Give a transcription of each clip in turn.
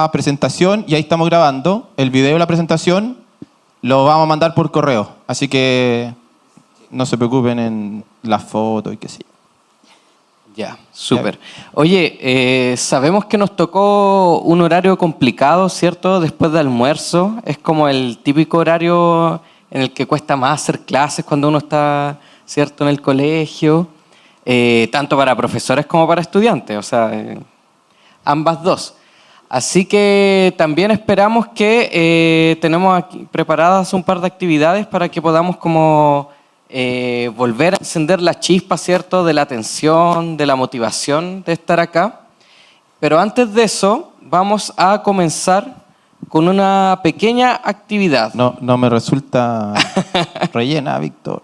la presentación y ahí estamos grabando. El video de la presentación lo vamos a mandar por correo. Así que no se preocupen en las fotos y qué sé yo. Ya, súper. Oye, sabemos que nos tocó un horario complicado, ¿cierto? Después del almuerzo. Es como el típico horario en el que cuesta más hacer clases cuando uno está, ¿cierto?, en el colegio. Tanto para profesores como para estudiantes, o sea, ambas dos. Así que también esperamos que tenemos aquí preparadas un par de actividades para que podamos como volver a encender la chispa, ¿cierto?, de la atención, de la motivación de estar acá. Pero antes de eso, vamos a comenzar con una pequeña actividad. No me resulta rellena, Víctor.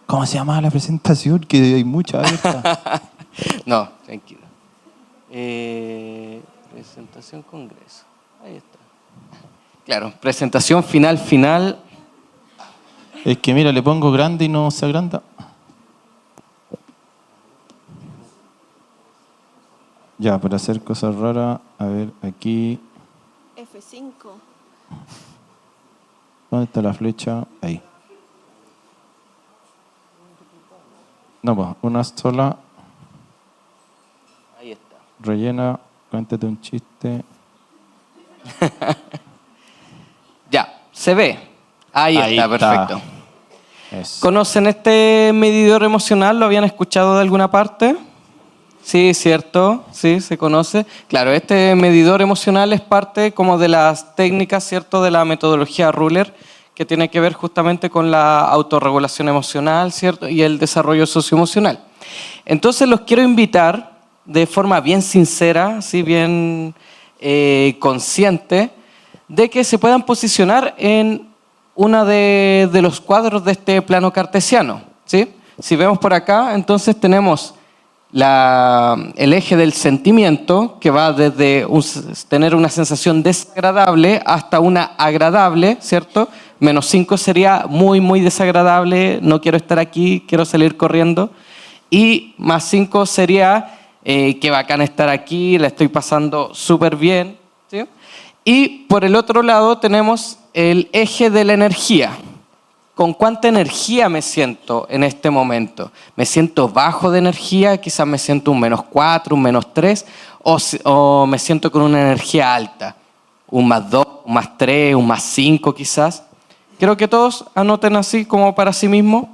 ¿Cómo se llama la presentación? Que hay muchas. No, tranquilo. Presentación congreso. Ahí está. Claro, presentación final. Es que mira, le pongo grande y no se agranda. Ya, para hacer cosas raras, a ver, aquí. F5. ¿Dónde está la flecha? Ahí. No, pues, una sola. Ahí está. Rellena, cuéntate un chiste. Ya, se ve. Ahí está, perfecto. Eso. ¿Conocen este medidor emocional? ¿Lo habían escuchado de alguna parte? Sí, cierto, sí, se conoce. Claro, este medidor emocional es parte como de las técnicas, ¿cierto?, de la metodología Ruler, que tiene que ver justamente con la autorregulación emocional, ¿cierto?, y el desarrollo socioemocional. Entonces los quiero invitar de forma bien sincera, ¿sí?, bien consciente, de que se puedan posicionar en uno de los cuadros de este plano cartesiano, ¿sí? Si vemos por acá, entonces tenemos el eje del sentimiento, que va desde tener una sensación desagradable hasta una agradable, ¿cierto? -5 sería muy, muy desagradable, no quiero estar aquí, quiero salir corriendo. Y +5 sería, qué bacán estar aquí, la estoy pasando súper bien, ¿sí? Y por el otro lado tenemos el eje de la energía. ¿Con cuánta energía me siento en este momento? ¿Me siento bajo de energía? Quizás me siento un -4, un -3, o me siento con una energía alta. Un +2, un +3, un +5 quizás. Quiero que todos anoten así como para sí mismos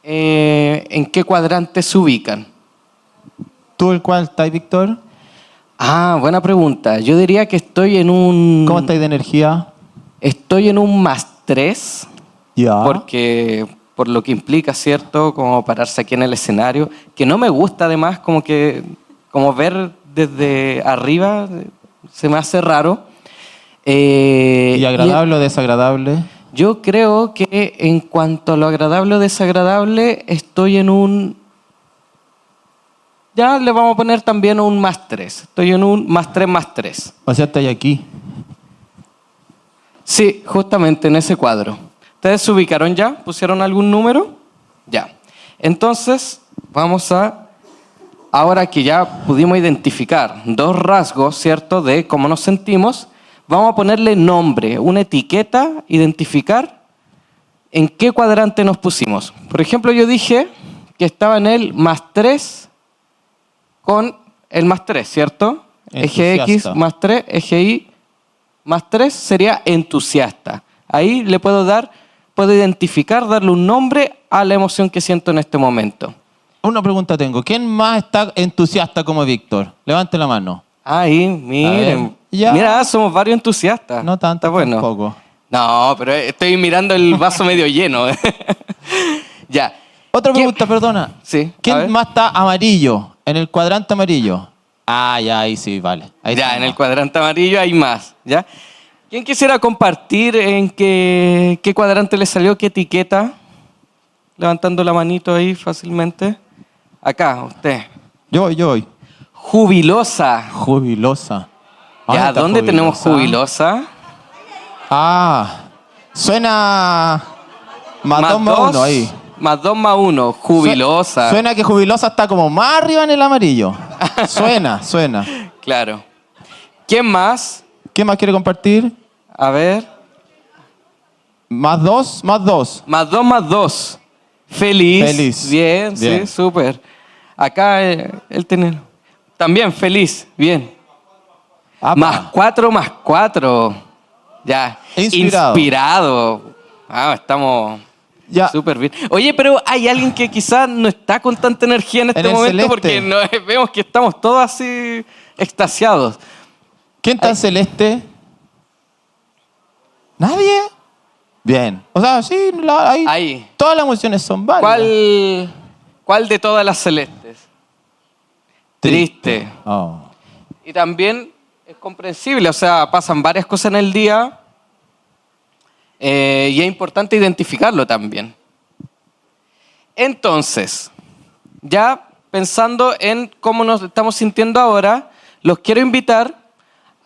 en qué cuadrante se ubican. ¿Tú el cuál estás, Víctor? Ah, buena pregunta. Yo diría que estoy en un... ¿Cómo estáis de energía? Estoy en un +3. Ya. Porque por lo que implica, ¿cierto?, como pararse aquí en el escenario, que no me gusta además, como ver desde arriba se me hace raro. ¿Y agradable o desagradable? Yo creo que en cuanto a lo agradable o desagradable, estoy en un... Ya le vamos a poner también un +3. Estoy en un +3. O sea, estáis aquí. Sí, justamente en ese cuadro. ¿Ustedes se ubicaron ya? ¿Pusieron algún número? Ya. Entonces, vamos a... Ahora que ya pudimos identificar dos rasgos, ¿cierto?, de cómo nos sentimos, vamos a ponerle nombre, una etiqueta, identificar en qué cuadrante nos pusimos. Por ejemplo, yo dije que estaba en el +3 con el +3, ¿cierto? Eje X +3, eje Y +3 sería entusiasta. Ahí le puedo identificar, darle un nombre a la emoción que siento en este momento. Una pregunta tengo. ¿Quién más está entusiasta como Víctor? Levante la mano. Ahí, miren. Mira, somos varios entusiastas. No tanto, está bueno. Tampoco. No, pero estoy mirando el vaso medio lleno. Ya. Otra pregunta, perdona. Sí. ¿Quién más está amarillo? En el cuadrante amarillo. Ah, ya, ahí sí, vale. Ahí ya, está en el cuadrante amarillo hay más. ¿Ya? ¿Quién quisiera compartir en qué cuadrante le salió, qué etiqueta? Levantando la manito ahí fácilmente. Acá, usted. Yo voy. Jubilosa. Jubilosa. Ya, ¿dónde tenemos jubilosa? Ah, suena... +2 +1 ahí. +2 +1, jubilosa. Suena que jubilosa está como más arriba en el amarillo. Suena. Claro. ¿Quién más? ¿Quién más quiere compartir? A ver. ¿Más dos? Más dos. Más dos, más dos. Feliz. Feliz. Bien, Bien. sí, súper. Acá él tiene... También feliz, bien. Apa. Más cuatro. Ya. Inspirado. Inspirado. Estamos Ya. súper bien. Oye, pero hay alguien que quizás no está con tanta energía en este el momento celeste. porque vemos que estamos todos así extasiados. ¿Quién está en celeste? ¿Nadie? Bien. O sea, sí, Ahí. todas las emociones son válidas. ¿Cuál de todas las celestes? Triste. Oh. Y también es comprensible, o sea, pasan varias cosas en el día y es importante identificarlo también. Entonces, ya pensando en cómo nos estamos sintiendo ahora, los quiero invitar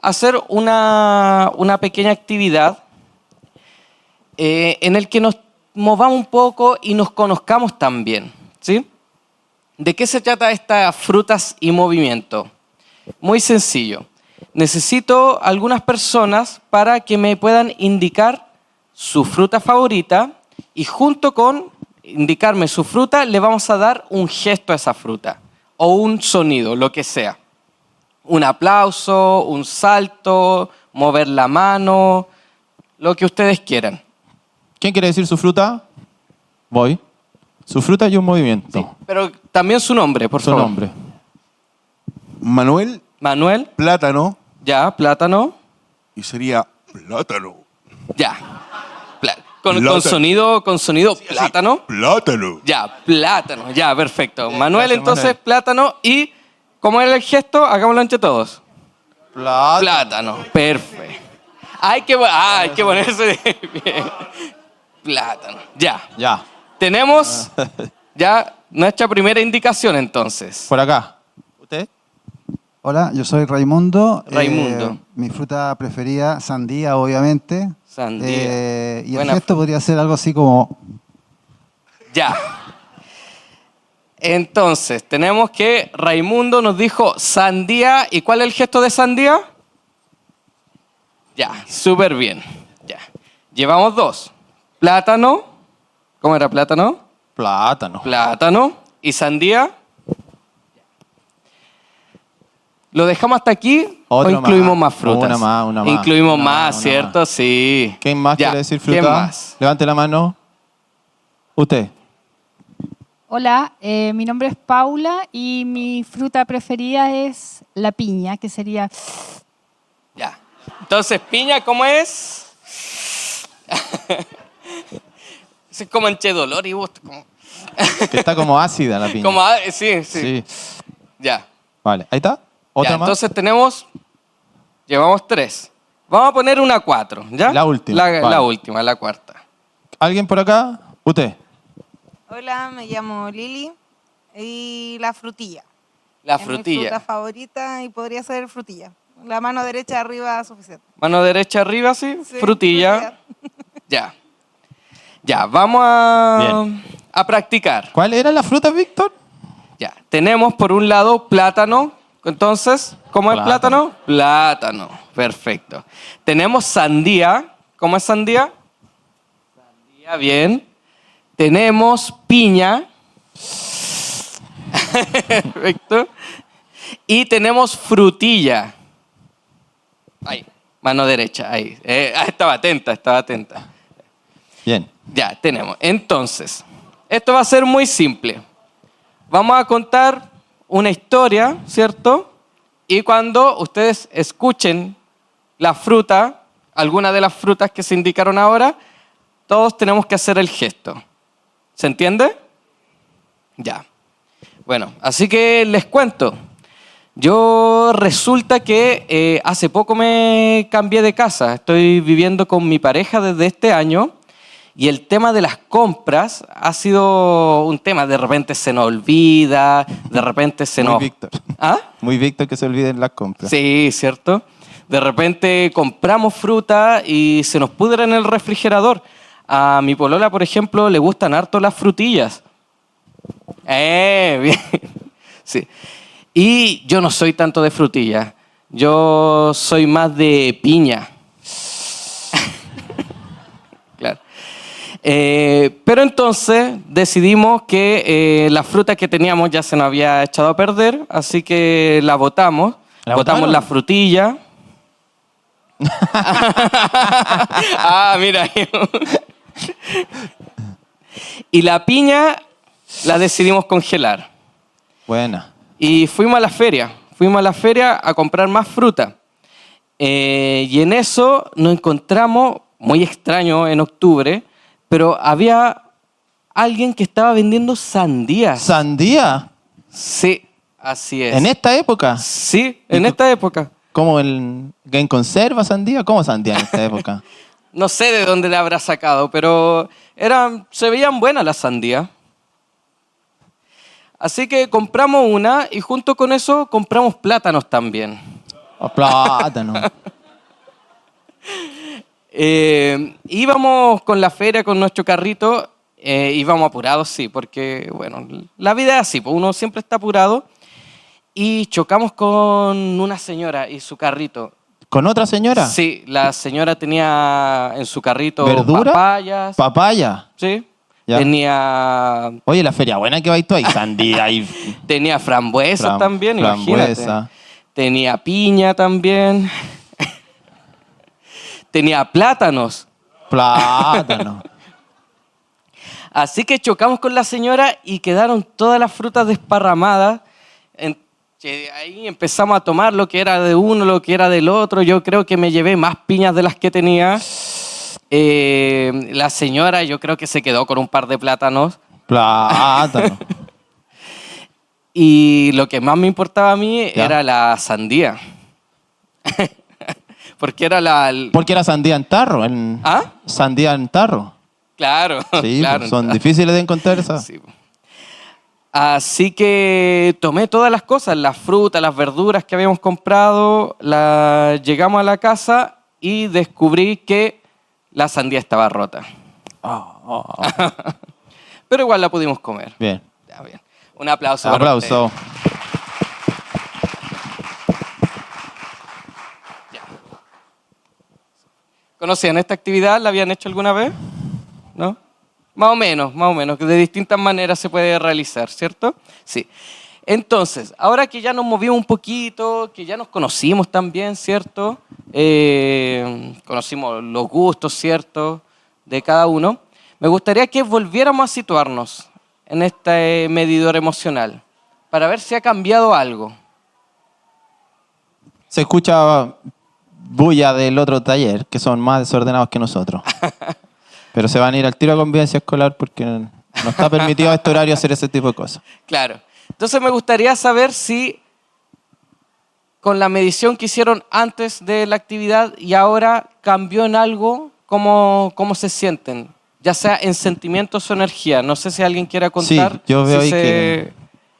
a hacer una pequeña actividad en el que nos movamos un poco y nos conozcamos también, ¿sí? ¿De qué se trata estas frutas y movimiento? Muy sencillo. Necesito algunas personas para que me puedan indicar su fruta favorita y junto con indicarme su fruta le vamos a dar un gesto a esa fruta o un sonido, lo que sea. Un aplauso, un salto, mover la mano, lo que ustedes quieran. ¿Quién quiere decir su fruta? Voy. Su fruta y un movimiento. Sí, pero también su nombre, por Su favor. nombre. Manuel, Manuel, plátano, ya, plátano, y sería plátano. ya. Con Plátano. sonido plátano. Plátano. Ya, plátano, ya, perfecto. Manuel, gracias, entonces, Manuel. plátano. Y, ¿cómo era el gesto? Hagámoslo entre todos. Plátano, perfecto. Hay que ponerse bien. Plátano, ya. Ya. Tenemos ya nuestra primera indicación, entonces. Por acá. ¿Usted? Hola, yo soy Raimundo. Raimundo. Mi fruta preferida, sandía, obviamente. Sandía. Y el Buena gesto podría ser algo así como... Ya. Entonces, tenemos que Raimundo nos dijo sandía. ¿Y cuál es el gesto de sandía? Ya, súper bien. Ya. Llevamos dos. Plátano. ¿Cómo era plátano? Plátano. Plátano. ¿Y sandía? ¿Lo dejamos hasta aquí Otro o incluimos más. más frutas? Una más. Incluimos Una más, más, ¿cierto? Sí. ¿Quién más Ya. quiere decir fruta? ¿Quién más? Levante la mano. Usted. Hola, mi nombre es Paula y mi fruta preferida es la piña, que sería... Ya. Entonces, piña, ¿cómo es? Es como en Che Dolor y vos. Que está como ácida la piña. Sí. Sí. Ya. Vale. Ahí está. ¿Otra Ya, más? entonces llevamos 3. Vamos a poner una 4, ¿ya? La última, La vale. última, la cuarta. ¿Alguien por acá? Usted. Hola, me llamo Lili y la frutilla. La Es mi fruta frutilla. favorita y podría ser frutilla. La mano derecha arriba suficiente. Mano derecha arriba, sí. Sí, Frutilla. Ya. Ya, vamos a practicar. ¿Cuál era la fruta, Víctor? Ya. Tenemos por un lado plátano. Entonces, ¿cómo es plátano? Plátano. Perfecto. Tenemos sandía. ¿Cómo es sandía? Sandía, bien. Tenemos piña. Perfecto. Y tenemos frutilla. Ahí, mano derecha, ahí. Estaba atenta. Bien. Ya, tenemos. Entonces, esto va a ser muy simple. Vamos a contar una historia, ¿cierto? Y cuando ustedes escuchen la fruta, alguna de las frutas que se indicaron ahora, todos tenemos que hacer el gesto. ¿Se entiende? Ya. Bueno, así que les cuento. Yo resulta que hace poco me cambié de casa. Estoy viviendo con mi pareja desde este año y el tema de las compras ha sido un tema. De repente se nos olvida, de repente se nos... Muy Víctor. ¿Ah? Muy Víctor que se olviden las compras. Sí, ¿cierto? De repente compramos fruta y se nos pudre en el refrigerador. A mi polola, por ejemplo, le gustan harto las frutillas. Bien. Sí. Y yo no soy tanto de frutillas. Yo soy más de piña. Claro. Pero entonces decidimos que la fruta que teníamos ya se nos había echado a perder, así que la botamos. ¿La Botamos botaron? la frutilla. Ah, mira. Y la piña la decidimos congelar. Buena. Y fuimos a la feria a comprar más fruta. Y en eso nos encontramos, muy extraño en octubre, pero había alguien que estaba vendiendo sandías. ¿Sandía? Sí, así es. ¿En esta época? Sí, en esta época. ¿Cómo en conserva sandía? ¿Cómo sandía en esta época? No sé de dónde la habrá sacado, pero se veían buenas las sandías. Así que compramos una y junto con eso compramos plátanos también. Oh, plátano. Íbamos con la feria, con nuestro carrito, íbamos apurados, sí, porque, bueno, la vida es así, pues uno siempre está apurado. Y chocamos con una señora y su carrito. ¿Con otra señora? Sí, la señora tenía en su carrito ¿Verdura? papayas. Papaya. Sí. Ya. Tenía Oye, la feria buena que vais tú ahí. Sandía y Tenía frambuesas también, imagínate. frambuesa. Tenía piña también. Tenía plátanos. Plátano. Así que chocamos con la señora y quedaron todas las frutas desparramadas. Ahí empezamos a tomar lo que era de uno, lo que era del otro. Yo creo que me llevé más piñas de las que tenía. La señora yo creo que se quedó con un par de plátanos. Plátano. Y lo que más me importaba a mí Ya. era la sandía. Porque era Porque era sandía en tarro. ¿Ah? Sandía en tarro. Claro, Sí, claro. pues, son difíciles de encontrar esas. Sí. Así que tomé todas las cosas, las frutas, las verduras que habíamos comprado, llegamos a la casa y descubrí que la sandía estaba rota. Pero igual la pudimos comer. Bien. Ya, bien. Un aplauso. para Aplauso. ustedes. ¿Conocían esta actividad? ¿La habían hecho alguna vez? ¿No? Más o menos, que de distintas maneras se puede realizar, ¿cierto? Sí. Entonces, ahora que ya nos movimos un poquito, que ya nos conocimos también, ¿cierto? Conocimos los gustos, ¿cierto? De cada uno. Me gustaría que volviéramos a situarnos en este medidor emocional para ver si ha cambiado algo. Se escucha bulla del otro taller, que son más desordenados que nosotros. Pero se van a ir al tiro a convivencia escolar porque no está permitido a este horario hacer ese tipo de cosas. Claro. Entonces me gustaría saber si con la medición que hicieron antes de la actividad y ahora cambió en algo, cómo se sienten, ya sea en sentimientos o energía. No sé si alguien quiera contar Sí, yo veo si ahí que...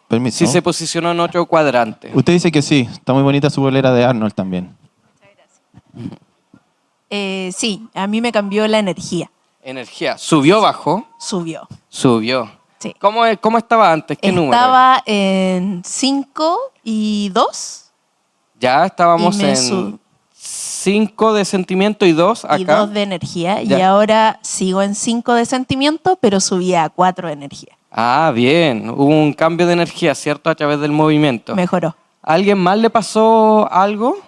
Permiso. si se posicionó en otro cuadrante. Usted dice que sí. Está muy bonita su bolera de Arnold también. Sí, a mí me cambió la energía. Energía. ¿Subió o bajó? Subió. Subió. Sí. ¿Cómo estaba antes? ¿Qué número? Estaba en 5 y 2 Ya estábamos y me en 5 de sentimiento y 2 acá. y 2 de energía. Y Ya. ahora sigo en 5 de sentimiento, pero subí a 4 de energía. Ah, bien. Hubo un cambio de energía, ¿cierto? A través del movimiento. Mejoró. ¿A alguien más le pasó algo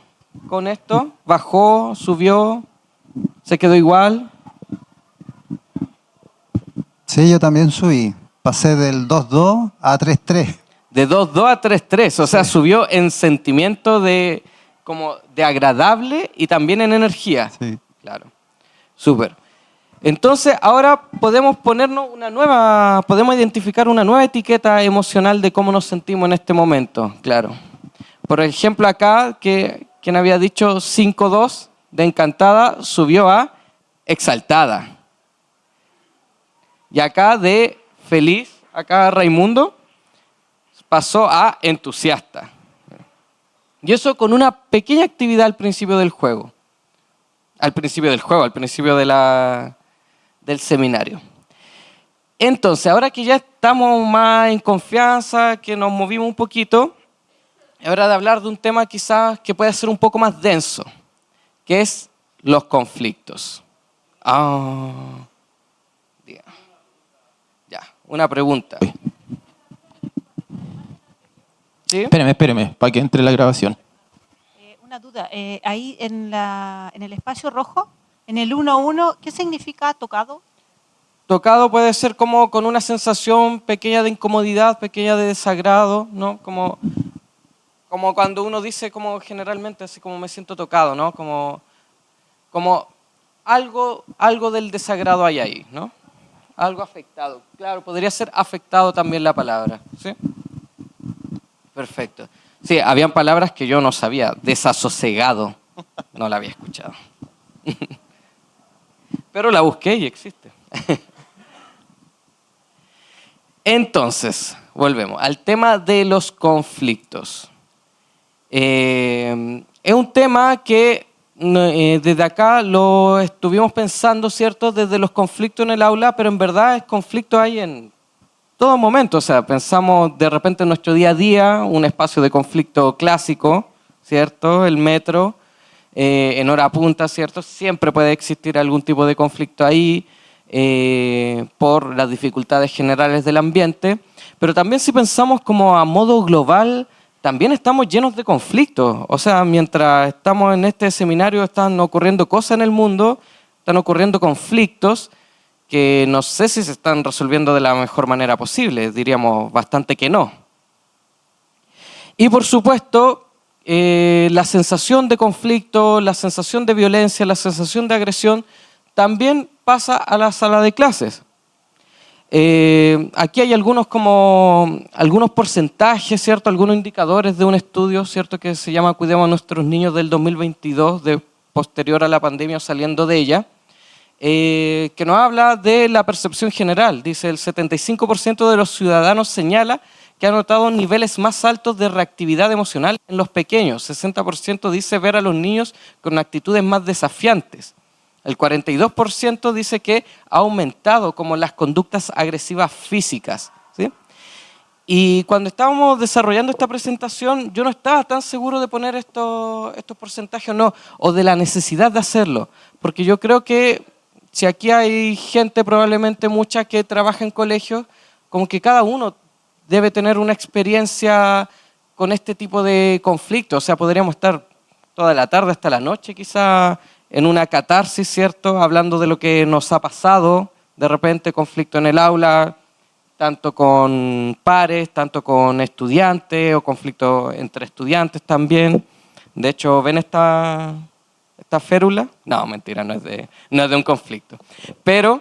con esto? ¿Bajó? ¿Subió? ¿Se quedó igual? Sí, yo también subí. Pasé del 2-2 a 3-3. De 2-2 a 3-3. O sea, subió en sentimiento de agradable y también en energía. Sí. Claro. Súper. Entonces, ahora podemos podemos identificar una nueva etiqueta emocional de cómo nos sentimos en este momento. Claro. Por ejemplo, acá, quien había dicho 5-2 de encantada, subió a exaltada. Y acá de feliz, acá Raimundo, pasó a entusiasta. Y eso con una pequeña actividad al principio del juego. Al principio del seminario. Entonces, ahora que ya estamos más en confianza, que nos movimos un poquito, Es hora de hablar de un tema quizás que puede ser un poco más denso, que es los conflictos. Diga. Ya, una pregunta. Uy. ¿Sí? Espéreme, para que entre la grabación. Una duda, ahí en el espacio rojo, en el 1-1, ¿qué significa tocado? Tocado puede ser como con una sensación pequeña de incomodidad, pequeña de desagrado, ¿no? Como cuando uno dice como generalmente, así como me siento tocado, ¿no? Como algo del desagrado hay ahí, ¿no? Algo afectado. Claro, podría ser afectado también la palabra, ¿sí? Perfecto. Sí, habían palabras que yo no sabía. Desasosegado. No la había escuchado. Pero la busqué y existe. Entonces, volvemos al tema de los conflictos. Es un tema que desde acá lo estuvimos pensando, ¿cierto? Desde los conflictos en el aula, pero en verdad el conflicto hay en todo momento. O sea, pensamos de repente en nuestro día a día, un espacio de conflicto clásico, ¿cierto? El metro, en hora punta, ¿cierto? Siempre puede existir algún tipo de conflicto ahí por las dificultades generales del ambiente. Pero también si pensamos como a modo global, también estamos llenos de conflictos. O sea, mientras estamos en este seminario están ocurriendo cosas en el mundo, están ocurriendo conflictos que no sé si se están resolviendo de la mejor manera posible, diríamos bastante que no. Y por supuesto, la sensación de conflicto, la sensación de violencia, la sensación de agresión también pasa a la sala de clases. Aquí hay algunos porcentajes, ¿cierto? Algunos indicadores de un estudio, ¿cierto? Que se llama Cuidemos a nuestros niños del 2022, posterior a la pandemia o saliendo de ella, que nos habla de la percepción general. Dice, el 75% de los ciudadanos señala que ha notado niveles más altos de reactividad emocional en los pequeños. 60% dice ver a los niños con actitudes más desafiantes. El 42% dice que ha aumentado como las conductas agresivas físicas, ¿sí? Y cuando estábamos desarrollando esta presentación, yo no estaba tan seguro de poner estos porcentajes o no, o de la necesidad de hacerlo, porque yo creo que si aquí hay gente, probablemente mucha, que trabaja en colegios, como que cada uno debe tener una experiencia con este tipo de conflictos. O sea, podríamos estar toda la tarde hasta la noche quizá en una catarsis, ¿cierto? Hablando de lo que nos ha pasado, de repente conflicto en el aula, tanto con pares, tanto con estudiantes, o conflicto entre estudiantes también. De hecho, ¿ven esta férula? No, mentira, no es de un conflicto. Pero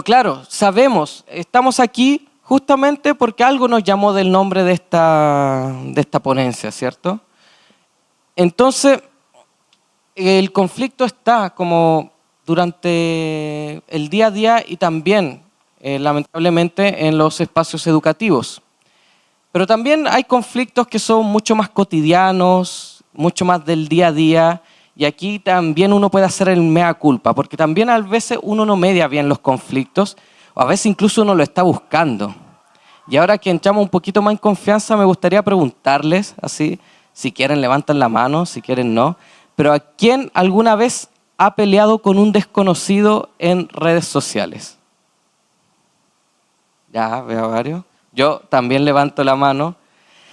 claro, sabemos, estamos aquí justamente porque algo nos llamó del nombre de esta ponencia, ¿cierto? Entonces, el conflicto está como durante el día a día y también, lamentablemente, en los espacios educativos. Pero también hay conflictos que son mucho más cotidianos, mucho más del día a día, y aquí también uno puede hacer el mea culpa, porque también a veces uno no media bien los conflictos, o a veces incluso uno lo está buscando. Y ahora que entramos un poquito más en confianza, me gustaría preguntarles, así, si quieren levantan la mano, si quieren no, pero ¿a quién alguna vez ha peleado con un desconocido en redes sociales? Ya, veo a varios. Yo también levanto la mano.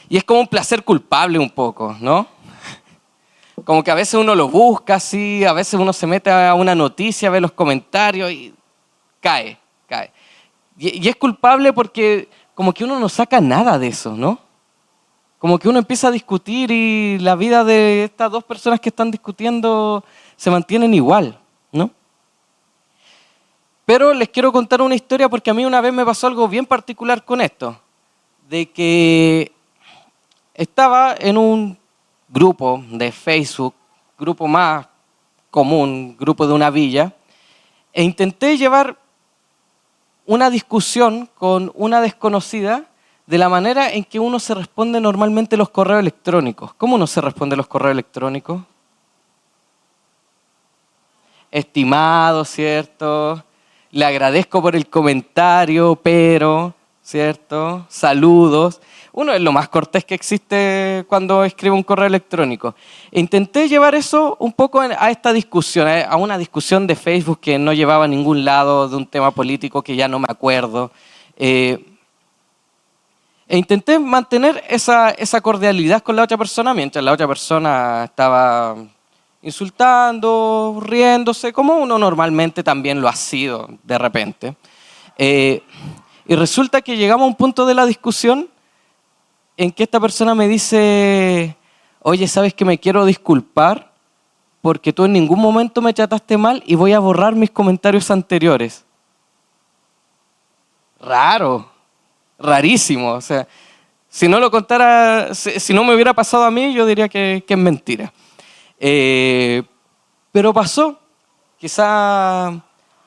Y es como un placer culpable un poco, ¿no? Como que a veces uno lo busca así, a veces uno se mete a una noticia, ve los comentarios y cae. Y es culpable porque como que uno no saca nada de eso, ¿no? Como que uno empieza a discutir y la vida de estas dos personas que están discutiendo se mantienen igual, ¿no? Pero les quiero contar una historia porque a mí una vez me pasó algo bien particular con esto. De que estaba en un grupo de Facebook, grupo más común, grupo de una villa, e intenté llevar una discusión con una desconocida de la manera en que uno se responde normalmente los correos electrónicos. ¿Cómo uno se responde los correos electrónicos? Estimado, ¿cierto? Le agradezco por el comentario, pero, ¿cierto? Saludos. Uno es lo más cortés que existe cuando escribe un correo electrónico. E intenté llevar eso un poco a esta discusión, a una discusión de Facebook que no llevaba a ningún lado, de un tema político que ya no me acuerdo. E intenté mantener esa cordialidad con la otra persona mientras la otra persona estaba insultando, riéndose, como uno normalmente también lo ha sido de repente. Y resulta que llegamos a un punto de la discusión en que esta persona me dice, oye, ¿sabes que me quiero disculpar? Porque tú en ningún momento me trataste mal y voy a borrar mis comentarios anteriores. Raro, rarísimo. O sea, si no lo contara, si no me hubiera pasado a mí, yo diría que es mentira. Pero pasó.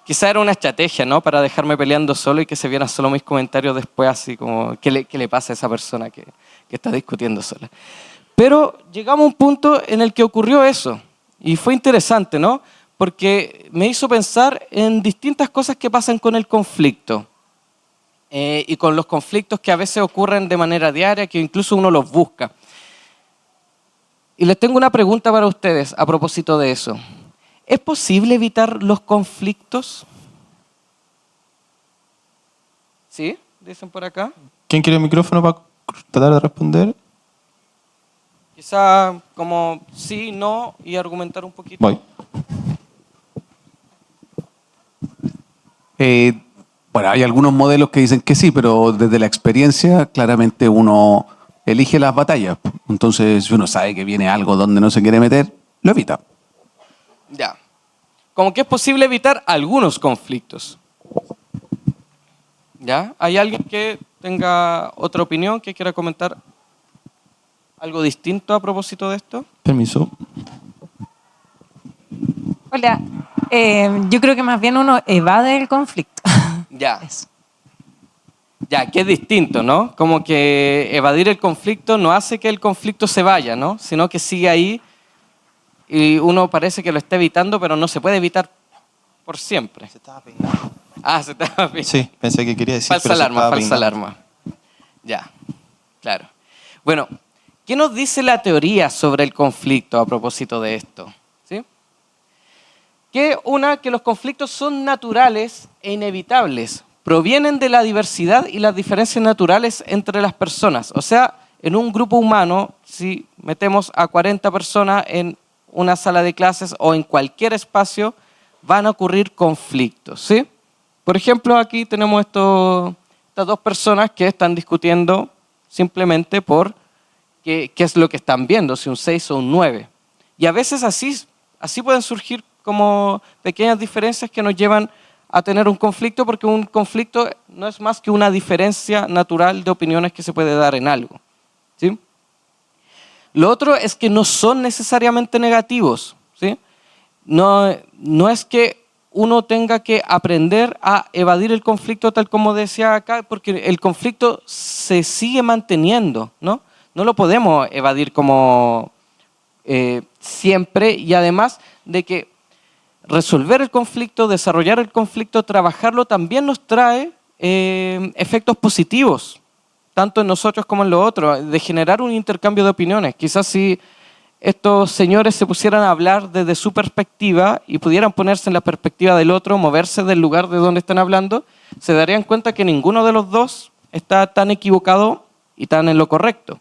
Quizá era una estrategia, ¿no? Para dejarme peleando solo y que se vieran solo mis comentarios después, así como, ¿qué le pasa a esa persona que está discutiendo sola? Pero llegamos a un punto en el que ocurrió eso. Y fue interesante, ¿no? Porque me hizo pensar en distintas cosas que pasan con el conflicto. Y con los conflictos que a veces ocurren de manera diaria, que incluso uno los busca. Y les tengo una pregunta para ustedes a propósito de eso. ¿Es posible evitar los conflictos? ¿Sí? Dicen por acá. ¿Quién quiere el micrófono para tratar de responder? Quizá como sí, no y argumentar un poquito. Voy. Bueno, hay algunos modelos que dicen que sí, pero desde la experiencia claramente uno elige las batallas. Entonces, si uno sabe que viene algo donde no se quiere meter, lo evita. Ya. Como que es posible evitar algunos conflictos. ¿Ya? ¿Hay alguien que tenga otra opinión, que quiera comentar algo distinto a propósito de esto? Permiso. Hola, yo creo que más bien uno evade el conflicto. Ya. Eso. Ya, que es distinto, ¿no? Como que evadir el conflicto no hace que el conflicto se vaya, ¿no? Sino que sigue ahí y uno parece que lo está evitando, pero no se puede evitar por siempre. Se estaba peinando. Ah, se estaba peinando. Sí, pensé que quería decir. Falsa pero se alarma, estaba falsa peinando. alarma. Ya, claro. Bueno, ¿qué nos dice la teoría sobre el conflicto a propósito de esto? ¿Sí? Que los conflictos son naturales e inevitables. Provienen de la diversidad y las diferencias naturales entre las personas. O sea, en un grupo humano, si metemos a 40 personas en una sala de clases o en cualquier espacio, van a ocurrir conflictos, ¿sí? Por ejemplo, aquí tenemos estas dos personas que están discutiendo simplemente por qué es lo que están viendo, si un 6 o un 9. Y a veces así pueden surgir como pequeñas diferencias que nos llevan a tener un conflicto, porque un conflicto no es más que una diferencia natural de opiniones que se puede dar en algo, ¿sí? Lo otro es que no son necesariamente negativos, ¿sí? No es que uno tenga que aprender a evadir el conflicto tal como decía acá, porque el conflicto se sigue manteniendo, ¿no? No lo podemos evadir como siempre, y además de que resolver el conflicto, desarrollar el conflicto, trabajarlo, también nos trae efectos positivos, tanto en nosotros como en los otros, de generar un intercambio de opiniones. Quizás si estos señores se pusieran a hablar desde su perspectiva y pudieran ponerse en la perspectiva del otro, moverse del lugar de donde están hablando, se darían cuenta que ninguno de los dos está tan equivocado y tan en lo correcto.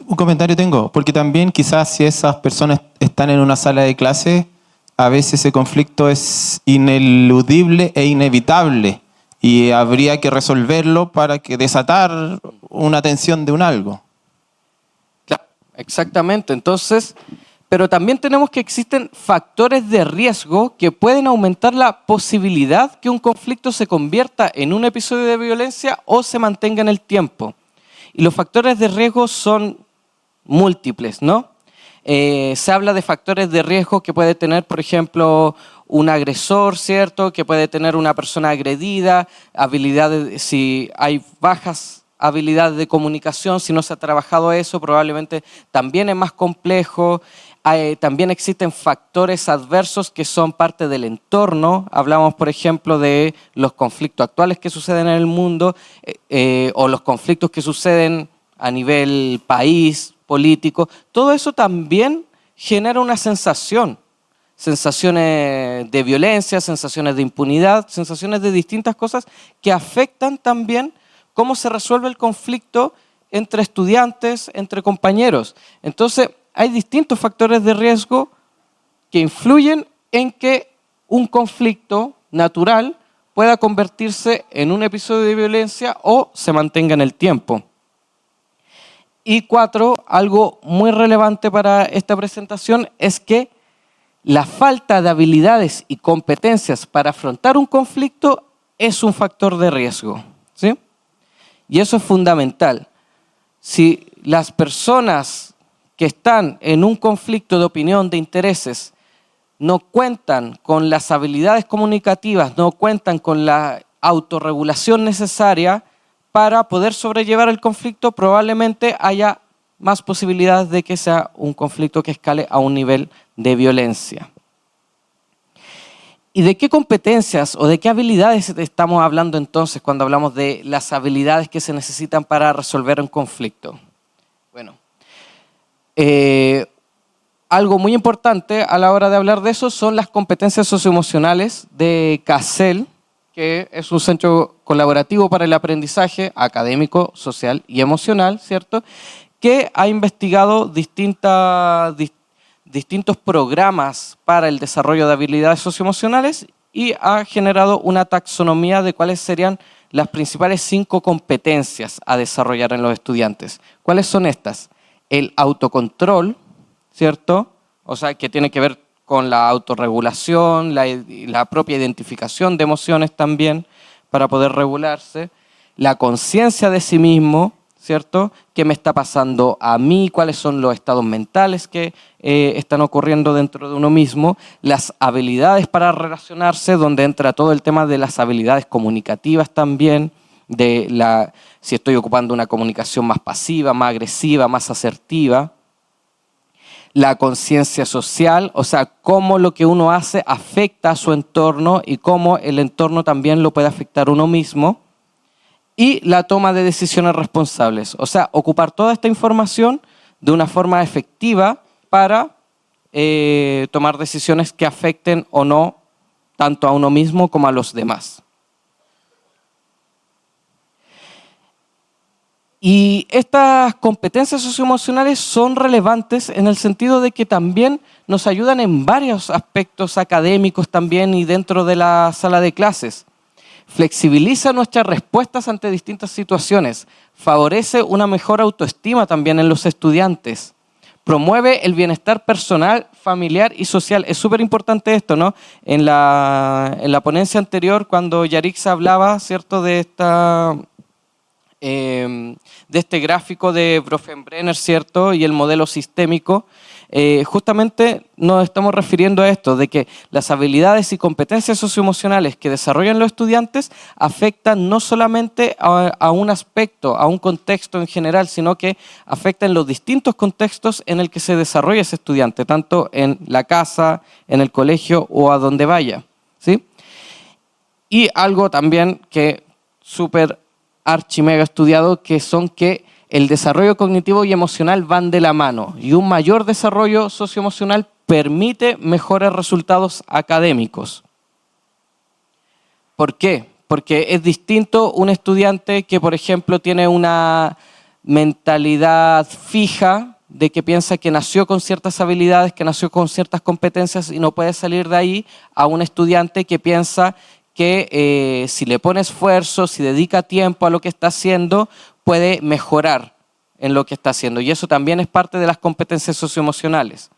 Un comentario tengo, porque también quizás si esas personas están en una sala de clase, a veces ese conflicto es ineludible e inevitable y habría que resolverlo para que desatar una tensión de un algo. Claro, exactamente. Entonces, pero también tenemos que existen factores de riesgo que pueden aumentar la posibilidad que un conflicto se convierta en un episodio de violencia o se mantenga en el tiempo. Y los factores de riesgo son múltiples, ¿no? Se habla de factores de riesgo que puede tener, por ejemplo, un agresor, ¿cierto? Que puede tener una persona agredida, habilidades, si hay bajas habilidades de comunicación, si no se ha trabajado eso, probablemente también es más complejo. También existen factores adversos que son parte del entorno. Hablamos, por ejemplo, de los conflictos actuales que suceden en el mundo o los conflictos que suceden a nivel país, político. Todo eso también genera una sensación. Sensaciones de violencia, sensaciones de impunidad, sensaciones de distintas cosas que afectan también cómo se resuelve el conflicto entre estudiantes, entre compañeros. Entonces, hay distintos factores de riesgo que influyen en que un conflicto natural pueda convertirse en un episodio de violencia o se mantenga en el tiempo. Y 4, algo muy relevante para esta presentación es que la falta de habilidades y competencias para afrontar un conflicto es un factor de riesgo, ¿sí? Y eso es fundamental. Si las personas que están en un conflicto de opinión, de intereses, no cuentan con las habilidades comunicativas, no cuentan con la autorregulación necesaria para poder sobrellevar el conflicto, probablemente haya más posibilidades de que sea un conflicto que escale a un nivel de violencia. ¿Y de qué competencias o de qué habilidades estamos hablando entonces cuando hablamos de las habilidades que se necesitan para resolver un conflicto? Bueno, algo muy importante a la hora de hablar de eso son las competencias socioemocionales de CASEL, que es un centro colaborativo para el aprendizaje académico, social y emocional, ¿cierto? Que ha investigado distintos programas para el desarrollo de habilidades socioemocionales y ha generado una taxonomía de cuáles serían las principales 5 competencias a desarrollar en los estudiantes. ¿Cuáles son estas? El autocontrol, ¿cierto? O sea, que tiene que ver con la autorregulación, la propia identificación de emociones también para poder regularse. La conciencia de sí mismo, ¿cierto? ¿Qué me está pasando a mí? ¿Cuáles son los estados mentales que están ocurriendo dentro de uno mismo? Las habilidades para relacionarse, donde entra todo el tema de las habilidades comunicativas también, si estoy ocupando una comunicación más pasiva, más agresiva, más asertiva. La conciencia social, o sea, cómo lo que uno hace afecta a su entorno y cómo el entorno también lo puede afectar a uno mismo. Y la toma de decisiones responsables, o sea, ocupar toda esta información de una forma efectiva para tomar decisiones que afecten o no tanto a uno mismo como a los demás. Y estas competencias socioemocionales son relevantes en el sentido de que también nos ayudan en varios aspectos académicos también y dentro de la sala de clases. Flexibiliza nuestras respuestas ante distintas situaciones, favorece una mejor autoestima también en los estudiantes, promueve el bienestar personal, familiar y social. Es súper importante esto, ¿no? En la ponencia anterior, cuando Yarixa hablaba, ¿cierto?, de este gráfico de Bronfenbrenner, ¿cierto?, y el modelo sistémico, justamente nos estamos refiriendo a esto, de que las habilidades y competencias socioemocionales que desarrollan los estudiantes afectan no solamente a un aspecto, a un contexto en general, sino que afectan los distintos contextos en el que se desarrolla ese estudiante, tanto en la casa, en el colegio o a donde vaya, ¿sí? Y algo también que súper archimega estudiado, que son que el desarrollo cognitivo y emocional van de la mano y un mayor desarrollo socioemocional permite mejores resultados académicos. ¿Por qué? Porque es distinto un estudiante que, por ejemplo, tiene una mentalidad fija de que piensa que nació con ciertas habilidades, que nació con ciertas competencias y no puede salir de ahí, a un estudiante que piensa que si le pone esfuerzo, si dedica tiempo a lo que está haciendo, puede mejorar en lo que está haciendo. Y eso también es parte de las competencias socioemocionales.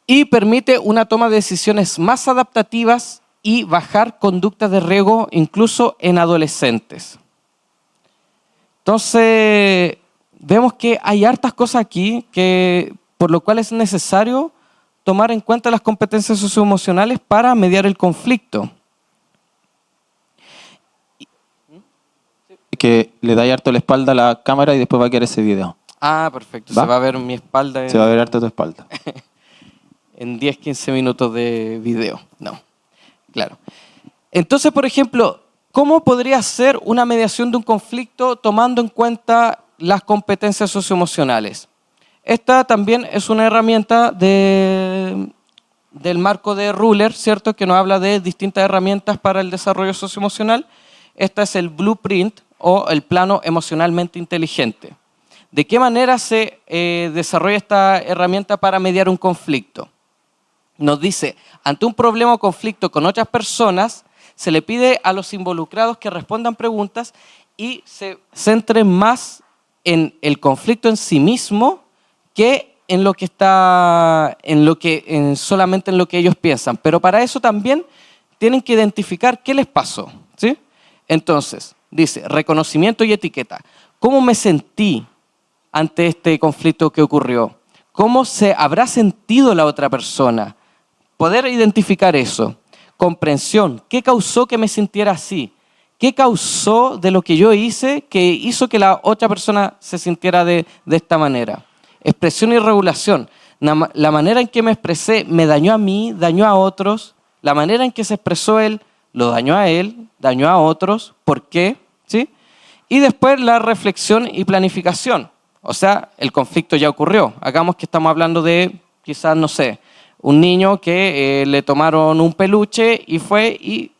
Y permite una toma de decisiones más adaptativas y bajar conductas de riesgo incluso en adolescentes. Entonces, vemos que hay hartas cosas aquí por lo cual es necesario tomar en cuenta las competencias socioemocionales para mediar el conflicto. Que le da harto la espalda a la cámara y después va a quedar ese video. Ah, perfecto. ¿Va? Se va a ver mi espalda Se va a ver harto tu espalda. en 10, 15 minutos de video. No, claro. Entonces, por ejemplo, ¿cómo podría ser una mediación de un conflicto tomando en cuenta las competencias socioemocionales? Esta también es una herramienta del marco de Ruler, ¿cierto? Que nos habla de distintas herramientas para el desarrollo socioemocional. Esta es el blueprint o el plano emocionalmente inteligente. ¿De qué manera se desarrolla esta herramienta para mediar un conflicto? Nos dice, ante un problema o conflicto con otras personas, se le pide a los involucrados que respondan preguntas y se centren más en el conflicto en sí mismo que en lo que está, solamente en lo que ellos piensan. Pero para eso también tienen que identificar qué les pasó, ¿sí? Entonces, dice, reconocimiento y etiqueta. ¿Cómo me sentí ante este conflicto que ocurrió? ¿Cómo se habrá sentido la otra persona? Poder identificar eso. Comprensión. ¿Qué causó que me sintiera así? ¿Qué causó de lo que yo hice que hizo que la otra persona se sintiera de esta manera? Expresión y regulación. La manera en que me expresé me dañó a mí, dañó a otros. La manera en que se expresó él, lo dañó a él, dañó a otros. ¿Por qué? ¿Sí? Y después la reflexión y planificación. O sea, el conflicto ya ocurrió. Hagamos que estamos hablando de, quizás, no sé, un niño que le tomaron un peluche y fue y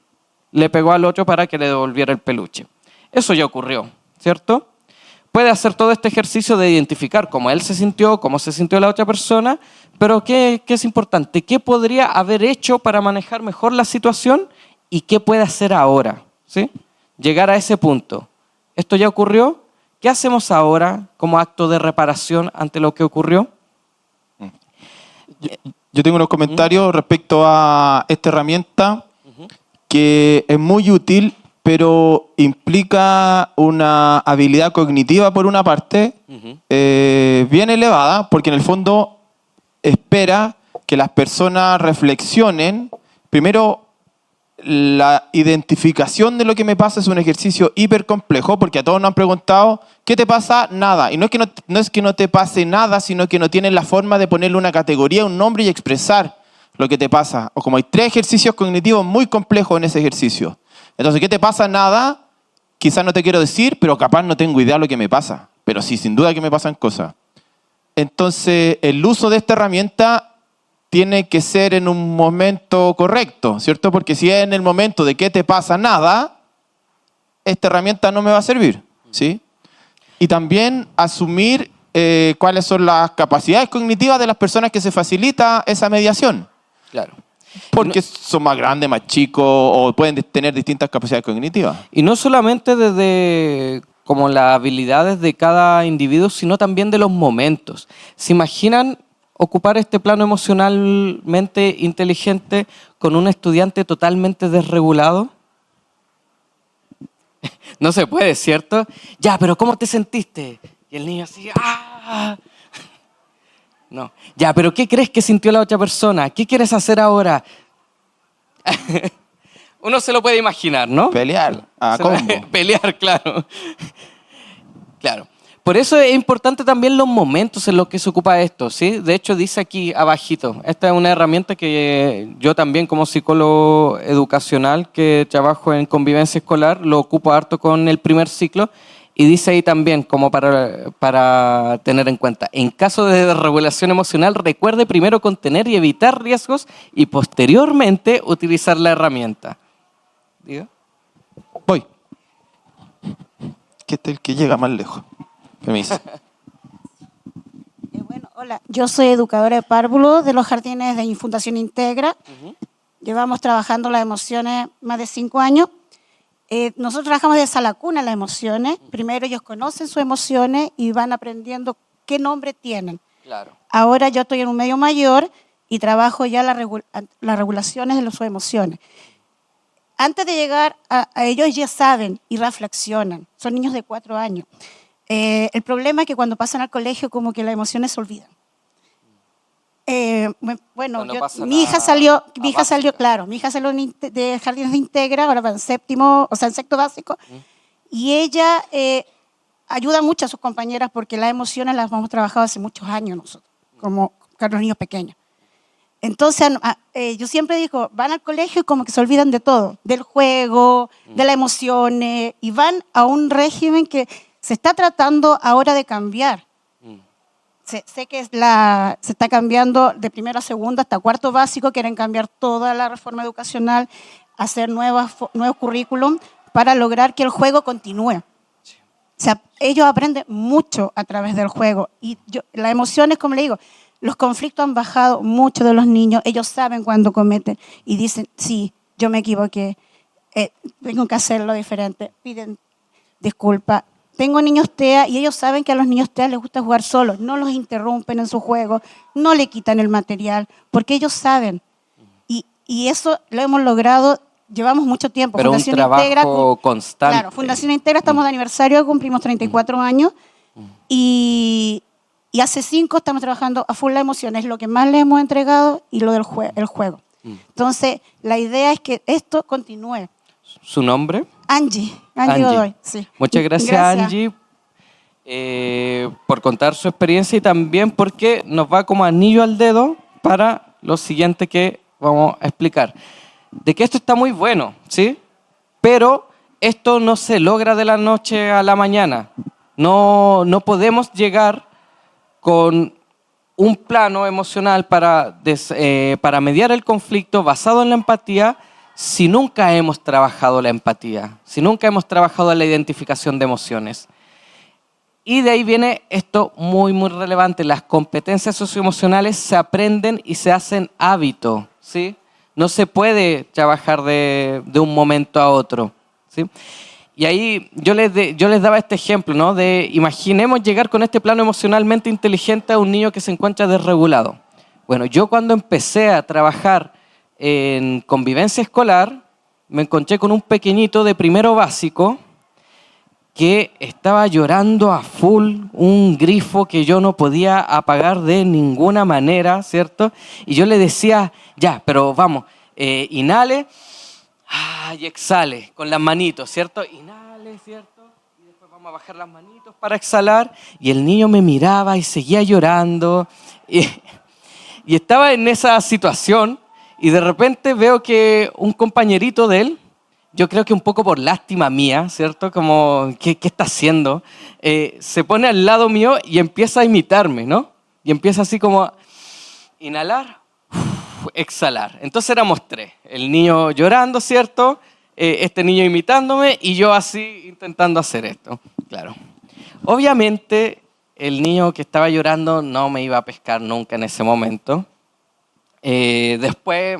le pegó al otro para que le devolviera el peluche. Eso ya ocurrió, ¿cierto? Puede hacer todo este ejercicio de identificar cómo él se sintió, cómo se sintió la otra persona, pero ¿qué es importante? ¿Qué podría haber hecho para manejar mejor la situación y qué puede hacer ahora? ¿Sí? Llegar a ese punto. ¿Esto ya ocurrió? ¿Qué hacemos ahora como acto de reparación ante lo que ocurrió? Yo tengo unos comentarios respecto a esta herramienta que es muy útil, pero implica una habilidad cognitiva por una parte bien elevada, porque en el fondo espera que las personas reflexionen. Primero, la identificación de lo que me pasa es un ejercicio hiper complejo, porque a todos nos han preguntado, ¿qué te pasa? Nada. Y no es que no te pase nada, sino que no tienes la forma de ponerle una categoría, un nombre y expresar lo que te pasa. O como hay 3 ejercicios cognitivos muy complejos en ese ejercicio. Entonces, ¿qué te pasa? Nada. Quizás no te quiero decir, pero capaz no tengo idea de lo que me pasa. Pero sí, sin duda que me pasan cosas. Entonces, el uso de esta herramienta tiene que ser en un momento correcto, ¿cierto? Porque si es en el momento de que te pasa nada, esta herramienta no me va a servir, ¿sí? Y también asumir cuáles son las capacidades cognitivas de las personas que se facilita esa mediación. Claro. Porque son más grandes, más chicos, o pueden tener distintas capacidades cognitivas. Y no solamente desde como las habilidades de cada individuo, sino también de los momentos. ¿Se imaginan ocupar este plano emocionalmente inteligente con un estudiante totalmente desregulado? No se puede, ¿cierto? Ya, pero ¿cómo te sentiste? Y el niño así, ¡ah! No. Ya, pero ¿qué crees que sintió la otra persona? ¿Qué quieres hacer ahora? Uno se lo puede imaginar, ¿no? Pelear, a combo. Pelear, claro. Claro. Por eso es importante también los momentos en los que se ocupa esto, ¿sí? De hecho, dice aquí abajito, esta es una herramienta que yo también como psicólogo educacional que trabajo en convivencia escolar, lo ocupo harto con el primer ciclo y dice ahí también, como para tener en cuenta, en caso de desregulación emocional, recuerde primero contener y evitar riesgos y posteriormente utilizar la herramienta. ¿Diga? Voy. Que este es el que llega más lejos. Permiso. Bueno, hola, yo soy educadora de párvulos de los jardines de Fundación Integra. Llevamos trabajando las emociones más de 5 años. Nosotros trabajamos desde la cuna las emociones. Primero ellos conocen sus emociones y van aprendiendo qué nombre tienen. Claro. Ahora yo estoy en un medio mayor y trabajo ya las regulaciones de sus emociones. Antes de llegar a ellos ya saben y reflexionan. Son niños de 4 años. El problema es que cuando pasan al colegio como que las emociones se olvidan. Bueno, mi hija salió de Jardines de Integra, ahora va en séptimo, o sea, en sexto básico, y ella ayuda mucho a sus compañeras porque las emociones las hemos trabajado hace muchos años nosotros, como los niños pequeños. Entonces, yo siempre digo, van al colegio y como que se olvidan de todo, del juego, de las emociones, y van a un régimen que se está tratando ahora de cambiar. Sé que se está cambiando de primero a segundo hasta cuarto básico, quieren cambiar toda la reforma educacional, hacer nuevos currículum para lograr que el juego continúe. O sea, ellos aprenden mucho a través del juego. Y las emociones, como le digo, los conflictos han bajado mucho de los niños. Ellos saben cuando cometen y dicen, sí, yo me equivoqué, tengo que hacerlo diferente. Piden disculpas. Tengo niños TEA y ellos saben que a los niños TEA les gusta jugar solos. No los interrumpen en su juego, no le quitan el material, porque ellos saben. Y eso lo hemos logrado, llevamos mucho tiempo. Pero Fundación un trabajo Integra, constante. Claro, Fundación Integra estamos de aniversario, cumplimos 34 años y hace 5 estamos trabajando a full la emoción, es lo que más le hemos entregado y lo del el juego. Entonces, la idea es que esto continúe. ¿Su nombre? Angie Godoy, sí. Muchas gracias, Angie, por contar su experiencia y también porque nos va como anillo al dedo para lo siguiente que vamos a explicar. De que esto está muy bueno, ¿sí? Pero esto no se logra de la noche a la mañana. No podemos llegar con un plano emocional para mediar el conflicto basado en la empatía si nunca hemos trabajado la empatía, si nunca hemos trabajado la identificación de emociones. Y de ahí viene esto muy, muy relevante. Las competencias socioemocionales se aprenden y se hacen hábito, ¿sí? No se puede trabajar de un momento a otro, ¿sí? Y ahí yo les daba este ejemplo, ¿no? De imaginemos llegar con este plano emocionalmente inteligente a un niño que se encuentra desregulado. Bueno, yo cuando empecé a trabajar en convivencia escolar, me encontré con un pequeñito de primero básico que estaba llorando a full, un grifo que yo no podía apagar de ninguna manera, ¿cierto? Y yo le decía, ya, pero vamos, inhale y exhale con las manitos, ¿cierto? Inhale, ¿cierto? Y después vamos a bajar las manitos para exhalar. Y el niño me miraba y seguía llorando. Y estaba en esa situación y de repente veo que un compañerito de él, yo creo que un poco por lástima mía, ¿cierto? Como, ¿qué está haciendo? Se pone al lado mío y empieza a imitarme, ¿no? Y empieza así como inhalar, exhalar. Entonces éramos 3. El niño llorando, ¿cierto? Este niño imitándome y yo así intentando hacer esto. Claro. Obviamente, el niño que estaba llorando no me iba a pescar nunca en ese momento. Después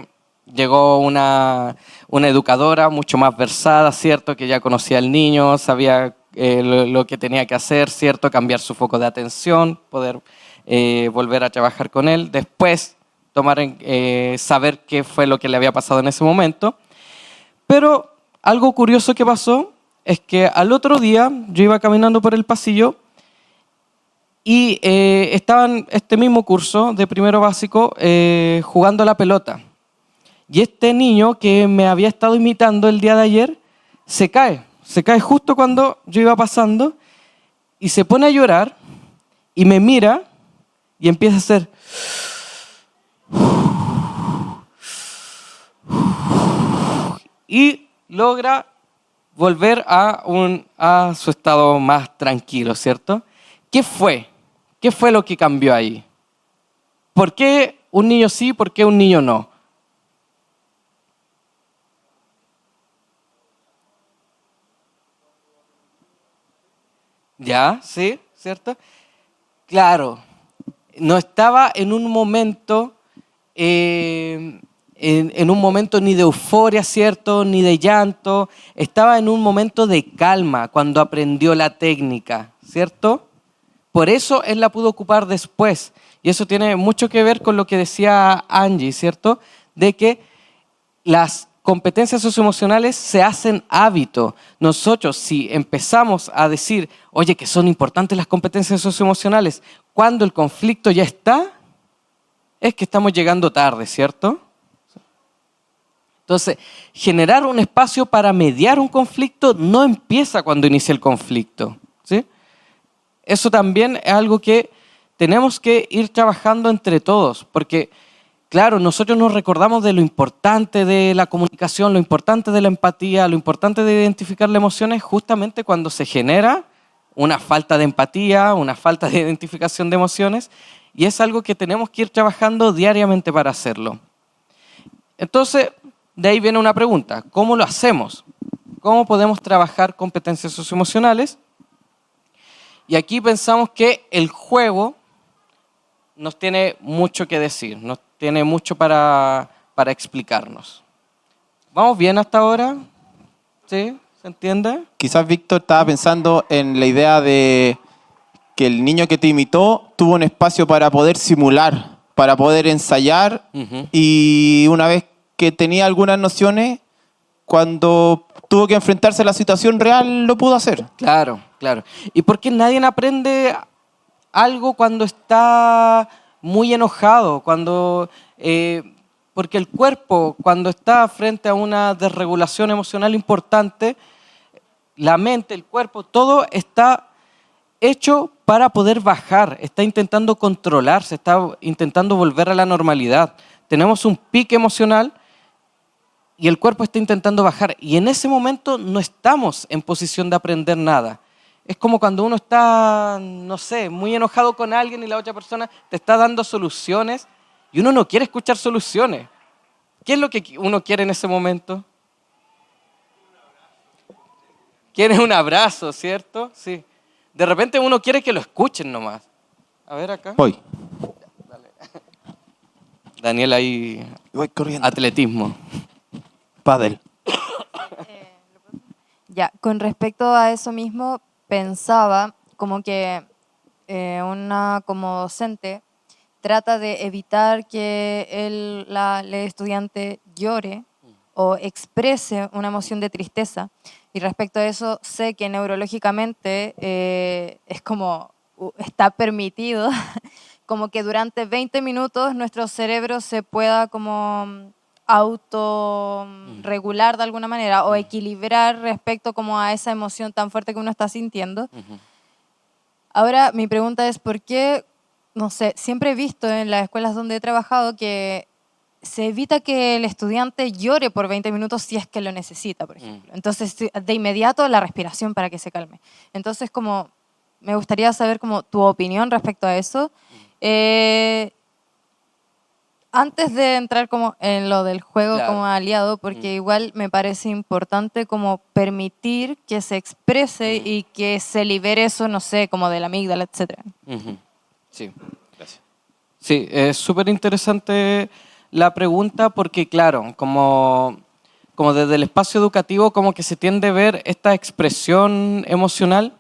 llegó una educadora mucho más versada, ¿cierto? Que ya conocía al niño, sabía lo que tenía que hacer, ¿cierto? Cambiar su foco de atención, poder volver a trabajar con él. Después saber qué fue lo que le había pasado en ese momento. Pero algo curioso que pasó es que al otro día yo iba caminando por el pasillo y estaba en este mismo curso de primero básico jugando a la pelota. Y este niño que me había estado imitando el día de ayer se cae justo cuando yo iba pasando y se pone a llorar y me mira y empieza a hacer y logra volver a su estado más tranquilo, ¿cierto? ¿Qué fue? ¿Qué fue lo que cambió ahí? ¿Por qué un niño sí, por qué un niño no? ¿Ya? ¿Sí? ¿Cierto? Claro, no estaba en un momento en un momento ni de euforia, ¿cierto? Ni de llanto. Estaba en un momento de calma cuando aprendió la técnica, ¿cierto? Por eso él la pudo ocupar después. Y eso tiene mucho que ver con lo que decía Angie, ¿cierto? De que las competencias socioemocionales se hacen hábito. Nosotros, si empezamos a decir, oye, que son importantes las competencias socioemocionales, cuando el conflicto ya está, es que estamos llegando tarde, ¿cierto? Entonces, generar un espacio para mediar un conflicto no empieza cuando inicia el conflicto, ¿sí? eso también es algo que tenemos que ir trabajando entre todos, porque claro, nosotros nos recordamos de lo importante de la comunicación, lo importante de la empatía, lo importante de identificar las emociones justamente cuando se genera una falta de empatía, una falta de identificación de emociones, y es algo que tenemos que ir trabajando diariamente para hacerlo. Entonces, de ahí viene una pregunta, ¿cómo lo hacemos? ¿Cómo podemos trabajar competencias socioemocionales? Y aquí pensamos que el juego nos tiene mucho que decir, nos tiene mucho para explicarnos. ¿Vamos bien hasta ahora? ¿Sí? ¿Se entiende? Quizás Víctor estaba pensando en la idea de que el niño que te imitó tuvo un espacio para poder simular, para poder ensayar, y una vez que tenía algunas nociones, cuando tuvo que enfrentarse a la situación real, lo pudo hacer. Claro, claro. ¿Y por qué nadie aprende algo cuando está muy enojado? Porque el cuerpo, cuando está frente a una desregulación emocional importante, la mente, el cuerpo, todo está hecho para poder bajar, está intentando controlarse, está intentando volver a la normalidad. Tenemos un pique emocional y el cuerpo está intentando bajar. Y en ese momento no estamos en posición de aprender nada. Es como cuando uno está, no sé, muy enojado con alguien y la otra persona te está dando soluciones y uno no quiere escuchar soluciones. ¿Qué es lo que uno quiere en ese momento? Quiere un abrazo, ¿cierto? Sí. De repente uno quiere que lo escuchen nomás. A ver acá. Voy. Dale. Daniel ahí. Voy corriendo. Atletismo. Pádel. Ya, con respecto a eso mismo, pensaba como que una como docente trata de evitar que el estudiante llore o exprese una emoción de tristeza. Y respecto a eso, sé que neurológicamente es como, está permitido, como que durante 20 minutos nuestro cerebro se pueda como autorregular de alguna manera o equilibrar respecto como a esa emoción tan fuerte que uno está sintiendo. Ahora, mi pregunta es, ¿por qué, no sé, siempre he visto en las escuelas donde he trabajado que se evita que el estudiante llore por 20 minutos si es que lo necesita, por ejemplo? Entonces, de inmediato la respiración para que se calme. Entonces, como me gustaría saber como tu opinión respecto a eso. Antes de entrar como en lo del juego como aliado, porque igual me parece importante como permitir que se exprese y que se libere eso, no sé, como de la amígdala, etc. Sí, gracias. Sí, es súper interesante la pregunta porque, claro, como desde el espacio educativo como que se tiende a ver esta expresión emocional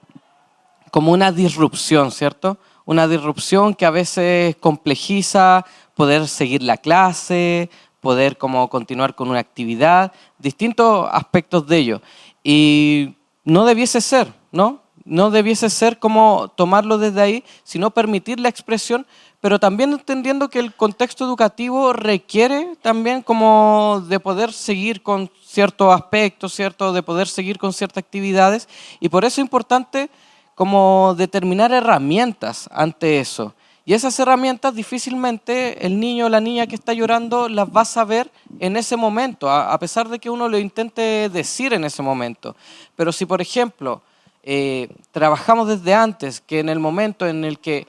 como una disrupción, ¿cierto? Una disrupción que a veces complejiza poder seguir la clase, poder como continuar con una actividad, distintos aspectos de ello. Y no debiese ser, ¿no? No debiese ser como tomarlo desde ahí, sino permitir la expresión, pero también entendiendo que el contexto educativo requiere también como de poder seguir con ciertos aspectos, ¿cierto? De poder seguir con ciertas actividades, y por eso es importante como determinar herramientas ante eso. Y esas herramientas difícilmente el niño o la niña que está llorando las va a saber en ese momento, a pesar de que uno lo intente decir en ese momento. Pero si, por ejemplo, trabajamos desde antes, que en el momento en el que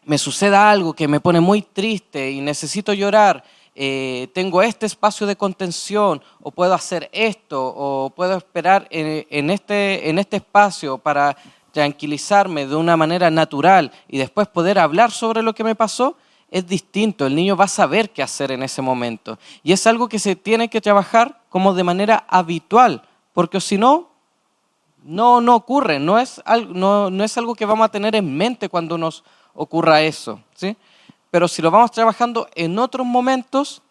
me suceda algo que me pone muy triste y necesito llorar, tengo este espacio de contención, o puedo hacer esto, o puedo esperar en este espacio para tranquilizarme de una manera natural y después poder hablar sobre lo que me pasó, es distinto. El niño va a saber qué hacer en ese momento. Y es algo que se tiene que trabajar como de manera habitual, porque si no, no ocurre. No es algo que vamos a tener en mente cuando nos ocurra eso, ¿sí? Pero si lo vamos trabajando en otros momentos,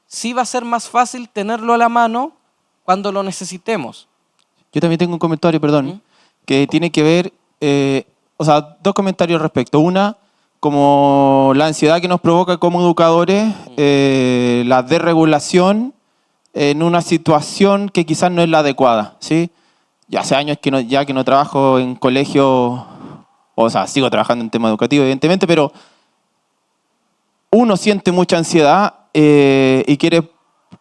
sí va a ser más fácil tenerlo a la mano cuando lo necesitemos. Yo también tengo un comentario, perdón, que tiene que ver, dos comentarios al respecto. Una, como la ansiedad que nos provoca como educadores, la desregulación en una situación que quizás no es la adecuada, ¿sí? ya hace años que que no trabajo en colegio, o sea, sigo trabajando en tema educativo, evidentemente, pero uno siente mucha ansiedad y quiere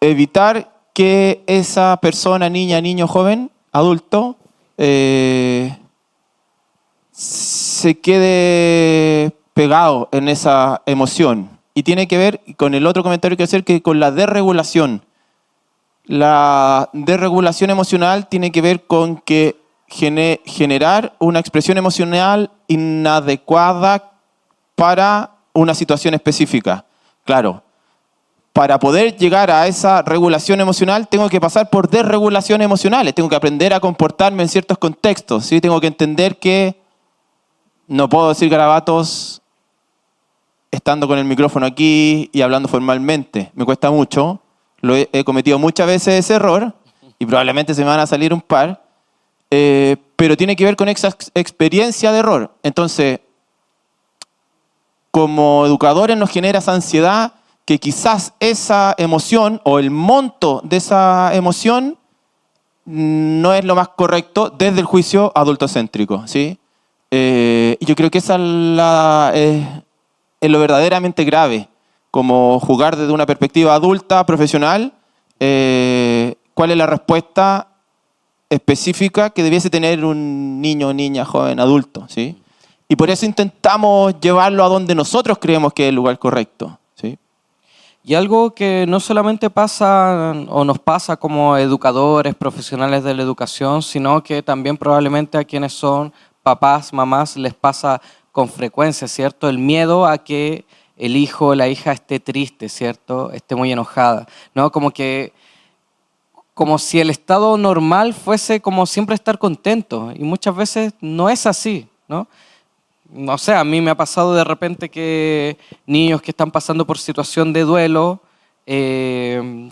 evitar que esa persona, niña, niño, joven, adulto, se quede pegado en esa emoción. Y tiene que ver con el otro comentario que hacer, que con la desregulación. La desregulación emocional tiene que ver con que generar una expresión emocional inadecuada para una situación específica. Claro, para poder llegar a esa regulación emocional tengo que pasar por desregulaciones emocionales, tengo que aprender a comportarme en ciertos contextos, ¿sí? Tengo que entender que no puedo decir garabatos estando con el micrófono aquí y hablando formalmente. Me cuesta mucho, he cometido muchas veces ese error y probablemente se me van a salir un par, pero tiene que ver con esa experiencia de error. Entonces, como educadores nos genera esa ansiedad que quizás esa emoción o el monto de esa emoción no es lo más correcto desde el juicio adultocéntrico, ¿sí? Y yo creo que esa es lo verdaderamente grave, como jugar desde una perspectiva adulta, profesional, cuál es la respuesta específica que debiese tener un niño, niña, joven, adulto, ¿sí? Y por eso intentamos llevarlo a donde nosotros creemos que es el lugar correcto, ¿sí? Y algo que no solamente pasa o nos pasa como educadores, profesionales de la educación, sino que también probablemente a quienes son papás, mamás, les pasa con frecuencia, ¿cierto? El miedo a que el hijo o la hija esté triste, ¿cierto? Esté muy enojada, ¿no? Como si el estado normal fuese como siempre estar contento, y muchas veces no es así, ¿no? No sé, a mí me ha pasado de repente que niños que están pasando por situación de duelo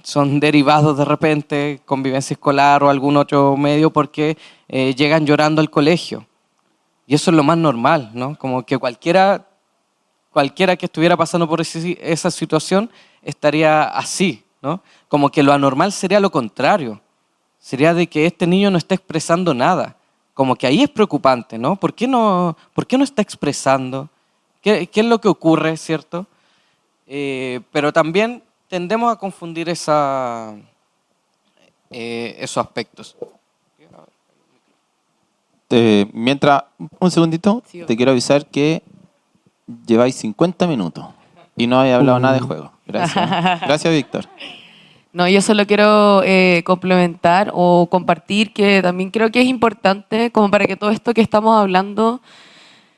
son derivados de repente, convivencia escolar o algún otro medio, porque llegan llorando al colegio. Y eso es lo más normal, ¿no? Como que cualquiera que estuviera pasando por esa situación estaría así, ¿no? Como que lo anormal sería lo contrario. Sería de que este niño no está expresando nada. Como que ahí es preocupante, ¿no? ¿Por qué no está expresando? ¿Qué es lo que ocurre, cierto? Pero también tendemos a confundir esos aspectos. Mientras, un segundito, Sí, te quiero avisar que lleváis 50 minutos y no habéis hablado nada de juego. Gracias. Gracias, Víctor. No, yo solo quiero complementar o compartir que también creo que es importante como para que todo esto que estamos hablando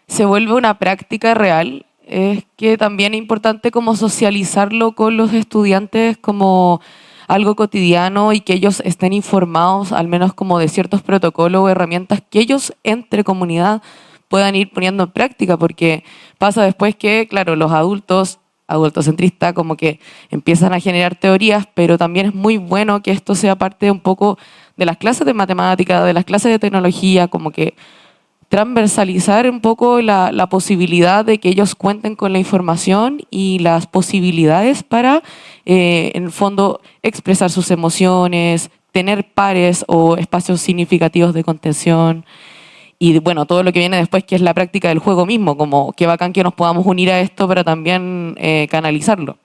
se vuelva una práctica real. Es que también es importante como socializarlo con los estudiantes como algo cotidiano y que ellos estén informados al menos como de ciertos protocolos o herramientas que ellos entre comunidad puedan ir poniendo en práctica, porque pasa después que, claro, los adultocentristas como que empiezan a generar teorías, pero también es muy bueno que esto sea parte un poco de las clases de matemática, de las clases de tecnología, como que transversalizar un poco la posibilidad de que ellos cuenten con la información y las posibilidades para, en el fondo, expresar sus emociones, tener pares o espacios significativos de contención. Y bueno, todo lo que viene después, que es la práctica del juego mismo, como qué bacán que nos podamos unir a esto, pero también canalizarlo.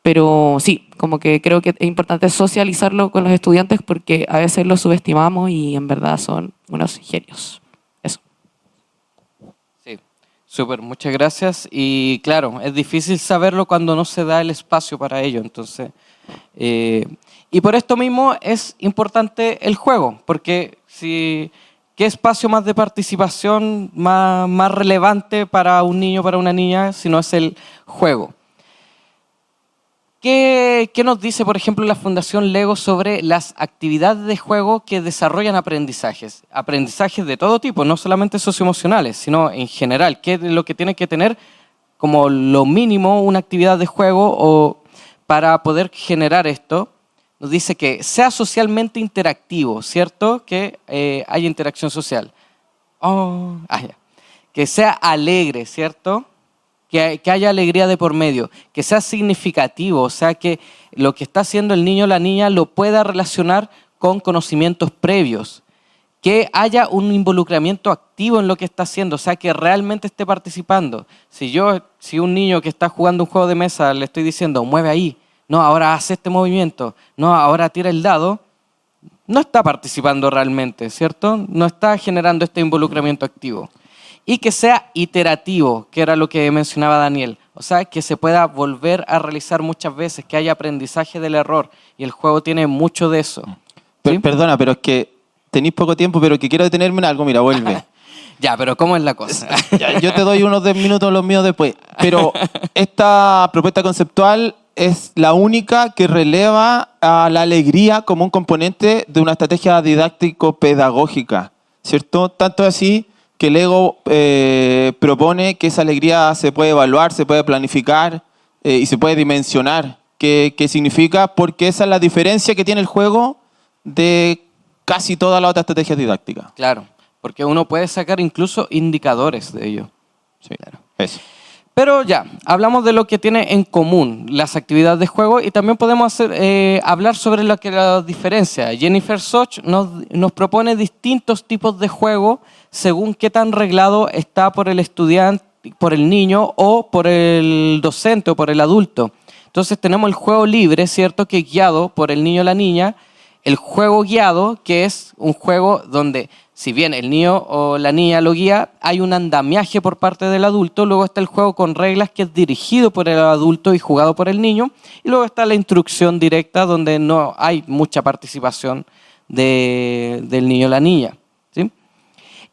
Pero sí, como que creo que es importante socializarlo con los estudiantes porque a veces los subestimamos y en verdad son unos genios. Eso. Sí, súper, muchas gracias. Y claro, es difícil saberlo cuando no se da el espacio para ello. Entonces, y por esto mismo es importante el juego, porque ¿qué espacio más de participación más relevante para un niño, para una niña, si no es el juego? ¿Qué nos dice, por ejemplo, la Fundación Lego sobre las actividades de juego que desarrollan aprendizajes? Aprendizajes de todo tipo, no solamente socioemocionales, sino en general. ¿Qué es lo que tiene que tener como lo mínimo una actividad de juego o para poder generar esto? Nos dice que sea socialmente interactivo, ¿cierto? Que haya interacción social. Ya. Que sea alegre, ¿cierto? Que haya alegría de por medio. Que sea significativo, o sea, que lo que está haciendo el niño o la niña lo pueda relacionar con conocimientos previos. que haya un involucramiento activo en lo que está haciendo, o sea, que realmente esté participando. Si un niño que está jugando un juego de mesa le estoy diciendo, mueve ahí, no, ahora hace este movimiento, no, ahora tira el dado, no está participando realmente, ¿cierto? No está generando este involucramiento activo. Y que sea iterativo, que era lo que mencionaba Daniel. O sea, que se pueda volver a realizar muchas veces, que haya aprendizaje del error. Y el juego tiene mucho de eso. ¿Sí? Perdona, pero es que tenéis poco tiempo, pero que quiero detenerme en algo. Mira, vuelve. Ya, pero ¿cómo es la cosa? Ya, yo te doy unos 10 minutos los míos después. Pero esta propuesta conceptual es la única que releva a la alegría como un componente de una estrategia didáctico-pedagógica, ¿cierto? Tanto así que Lego propone que esa alegría se puede evaluar, se puede planificar y se puede dimensionar. ¿Qué significa? Porque esa es la diferencia que tiene el juego de casi todas las otras estrategias didácticas. Claro, porque uno puede sacar incluso indicadores de ello. Sí, claro. Eso. Pero ya, hablamos de lo que tiene en común las actividades de juego y también podemos hablar sobre lo que las diferencia. Jennifer Soch nos propone distintos tipos de juego según qué tan reglado está por el estudiante, por el niño o por el docente o por el adulto. Entonces tenemos el juego libre, ¿cierto? Que es guiado por el niño o la niña. El juego guiado, que es un juego donde, si bien el niño o la niña lo guía, hay un andamiaje por parte del adulto. Luego está el juego con reglas, que es dirigido por el adulto y jugado por el niño. Y luego está la instrucción directa, donde no hay mucha participación del niño o la niña. ¿Sí?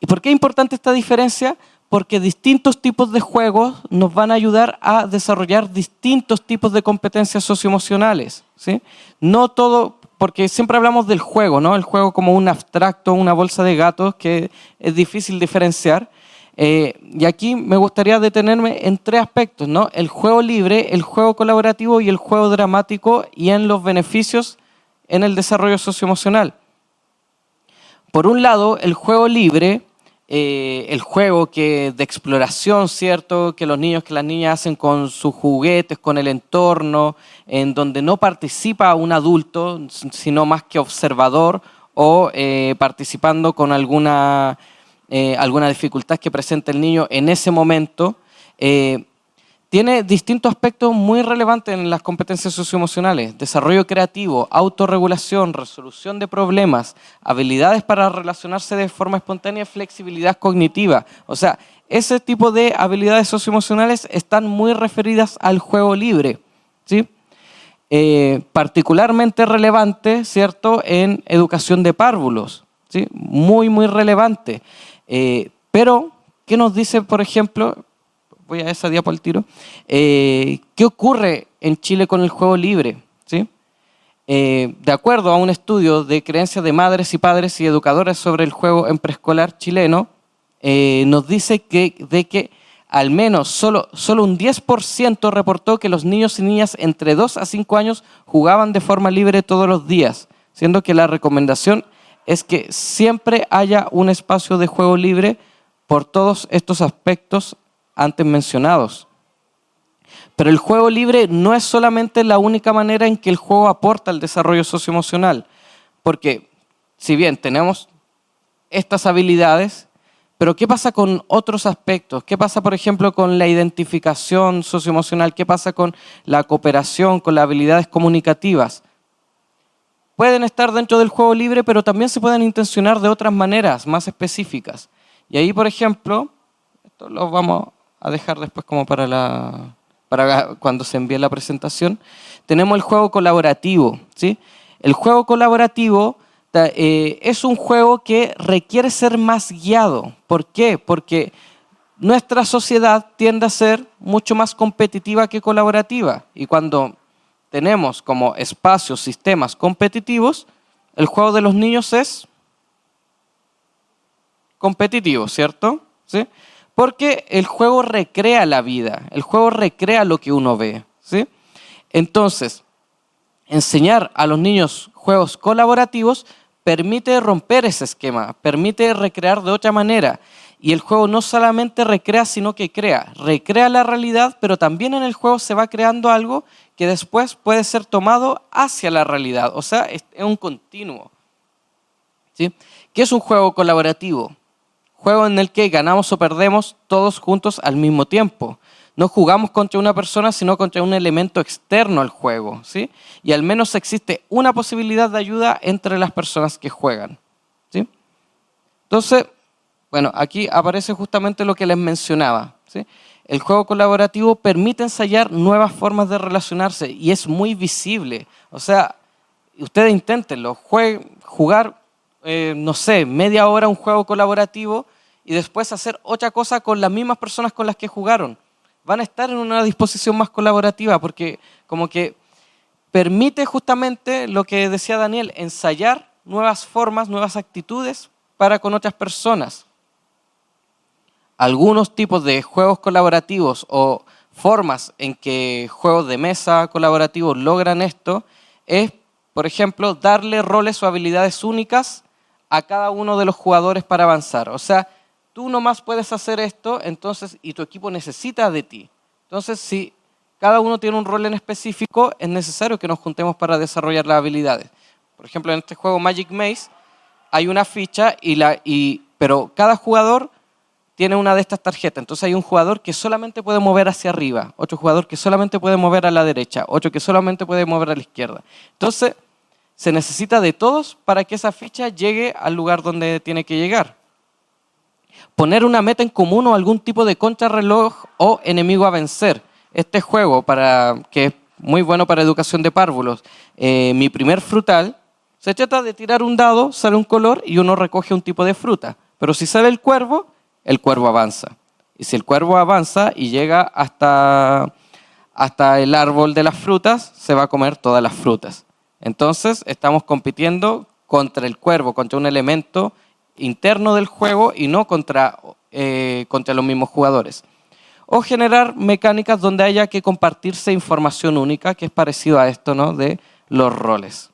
¿Y por qué es importante esta diferencia? Porque distintos tipos de juegos nos van a ayudar a desarrollar distintos tipos de competencias socioemocionales. ¿Sí? No todo... Porque siempre hablamos del juego, ¿no? El juego como un abstracto, una bolsa de gatos que es difícil diferenciar. Y aquí me gustaría detenerme en 3 aspectos, ¿no? El juego libre, el juego colaborativo y el juego dramático y en los beneficios en el desarrollo socioemocional. Por un lado, el juego libre, el juego de exploración, ¿cierto? Que los niños, que las niñas hacen con sus juguetes, con el entorno, en donde no participa un adulto, sino más que observador o participando con alguna dificultad que presenta el niño en ese momento. Tiene distintos aspectos muy relevantes en las competencias socioemocionales: desarrollo creativo, autorregulación, resolución de problemas, habilidades para relacionarse de forma espontánea, flexibilidad cognitiva. O sea, ese tipo de habilidades socioemocionales están muy referidas al juego libre, ¿sí? Particularmente relevante, ¿cierto?, en educación de párvulos, ¿sí? Muy, muy relevante. Pero, ¿qué nos dice, por ejemplo? Voy a esa diapo al tiro. ¿Qué ocurre en Chile con el juego libre? ¿Sí? De acuerdo a un estudio de creencias de madres y padres y educadores sobre el juego en preescolar chileno, nos dice que al menos solo un 10% reportó que los niños y niñas entre 2 a 5 años jugaban de forma libre todos los días, siendo que la recomendación es que siempre haya un espacio de juego libre por todos estos aspectos antes mencionados. Pero el juego libre no es solamente la única manera en que el juego aporta al desarrollo socioemocional, porque si bien tenemos estas habilidades, pero ¿qué pasa con otros aspectos? ¿Qué pasa, por ejemplo, con la identificación socioemocional? ¿Qué pasa con la cooperación, con las habilidades comunicativas? Pueden estar dentro del juego libre, pero también se pueden intencionar de otras maneras más específicas. Y ahí, por ejemplo, esto lo vamos a dejar después como para cuando se envíe la presentación. Tenemos el juego colaborativo, ¿sí? El juego colaborativo es un juego que requiere ser más guiado. ¿Por qué? Porque nuestra sociedad tiende a ser mucho más competitiva que colaborativa. Y cuando tenemos como espacios, sistemas competitivos, el juego de los niños es competitivo, ¿cierto? ¿Sí? Porque el juego recrea la vida, el juego recrea lo que uno ve, ¿sí? Entonces, enseñar a los niños juegos colaborativos permite romper ese esquema, permite recrear de otra manera. Y el juego no solamente recrea, sino que recrea la realidad, pero también en el juego se va creando algo que después puede ser tomado hacia la realidad. O sea, es un continuo, ¿sí? ¿Qué es un juego colaborativo? Juego en el que ganamos o perdemos todos juntos al mismo tiempo. No jugamos contra una persona, sino contra un elemento externo al juego, ¿sí? Y al menos existe una posibilidad de ayuda entre las personas que juegan, ¿sí? Entonces, bueno, aquí aparece justamente lo que les mencionaba, ¿sí? El juego colaborativo permite ensayar nuevas formas de relacionarse y es muy visible. O sea, ustedes inténtenlo, jugar, no sé, media hora un juego colaborativo y después hacer otra cosa con las mismas personas con las que jugaron. Van a estar en una disposición más colaborativa porque como que permite justamente lo que decía Daniel, ensayar nuevas formas, nuevas actitudes para con otras personas. Algunos tipos de juegos colaborativos o formas en que juegos de mesa colaborativos logran esto es, por ejemplo, darle roles o habilidades únicas a cada uno de los jugadores para avanzar. O sea, tú nomás puedes hacer esto, entonces, y tu equipo necesita de ti. Entonces, si cada uno tiene un rol en específico, es necesario que nos juntemos para desarrollar las habilidades. Por ejemplo, en este juego Magic Maze hay una ficha, pero cada jugador tiene una de estas tarjetas. Entonces hay un jugador que solamente puede mover hacia arriba, otro jugador que solamente puede mover a la derecha, otro que solamente puede mover a la izquierda. Entonces, se necesita de todos para que esa ficha llegue al lugar donde tiene que llegar. Poner una meta en común o algún tipo de contrarreloj o enemigo a vencer. Este juego, que es muy bueno para educación de párvulos, mi primer frutal, se trata de tirar un dado, sale un color y uno recoge un tipo de fruta. Pero si sale el cuervo avanza. Y si el cuervo avanza y llega hasta el árbol de las frutas, se va a comer todas las frutas. Entonces, estamos compitiendo contra el cuervo, contra un elemento interno del juego y no contra los mismos jugadores. O generar mecánicas donde haya que compartirse información única, que es parecido a esto, ¿no?, de los roles.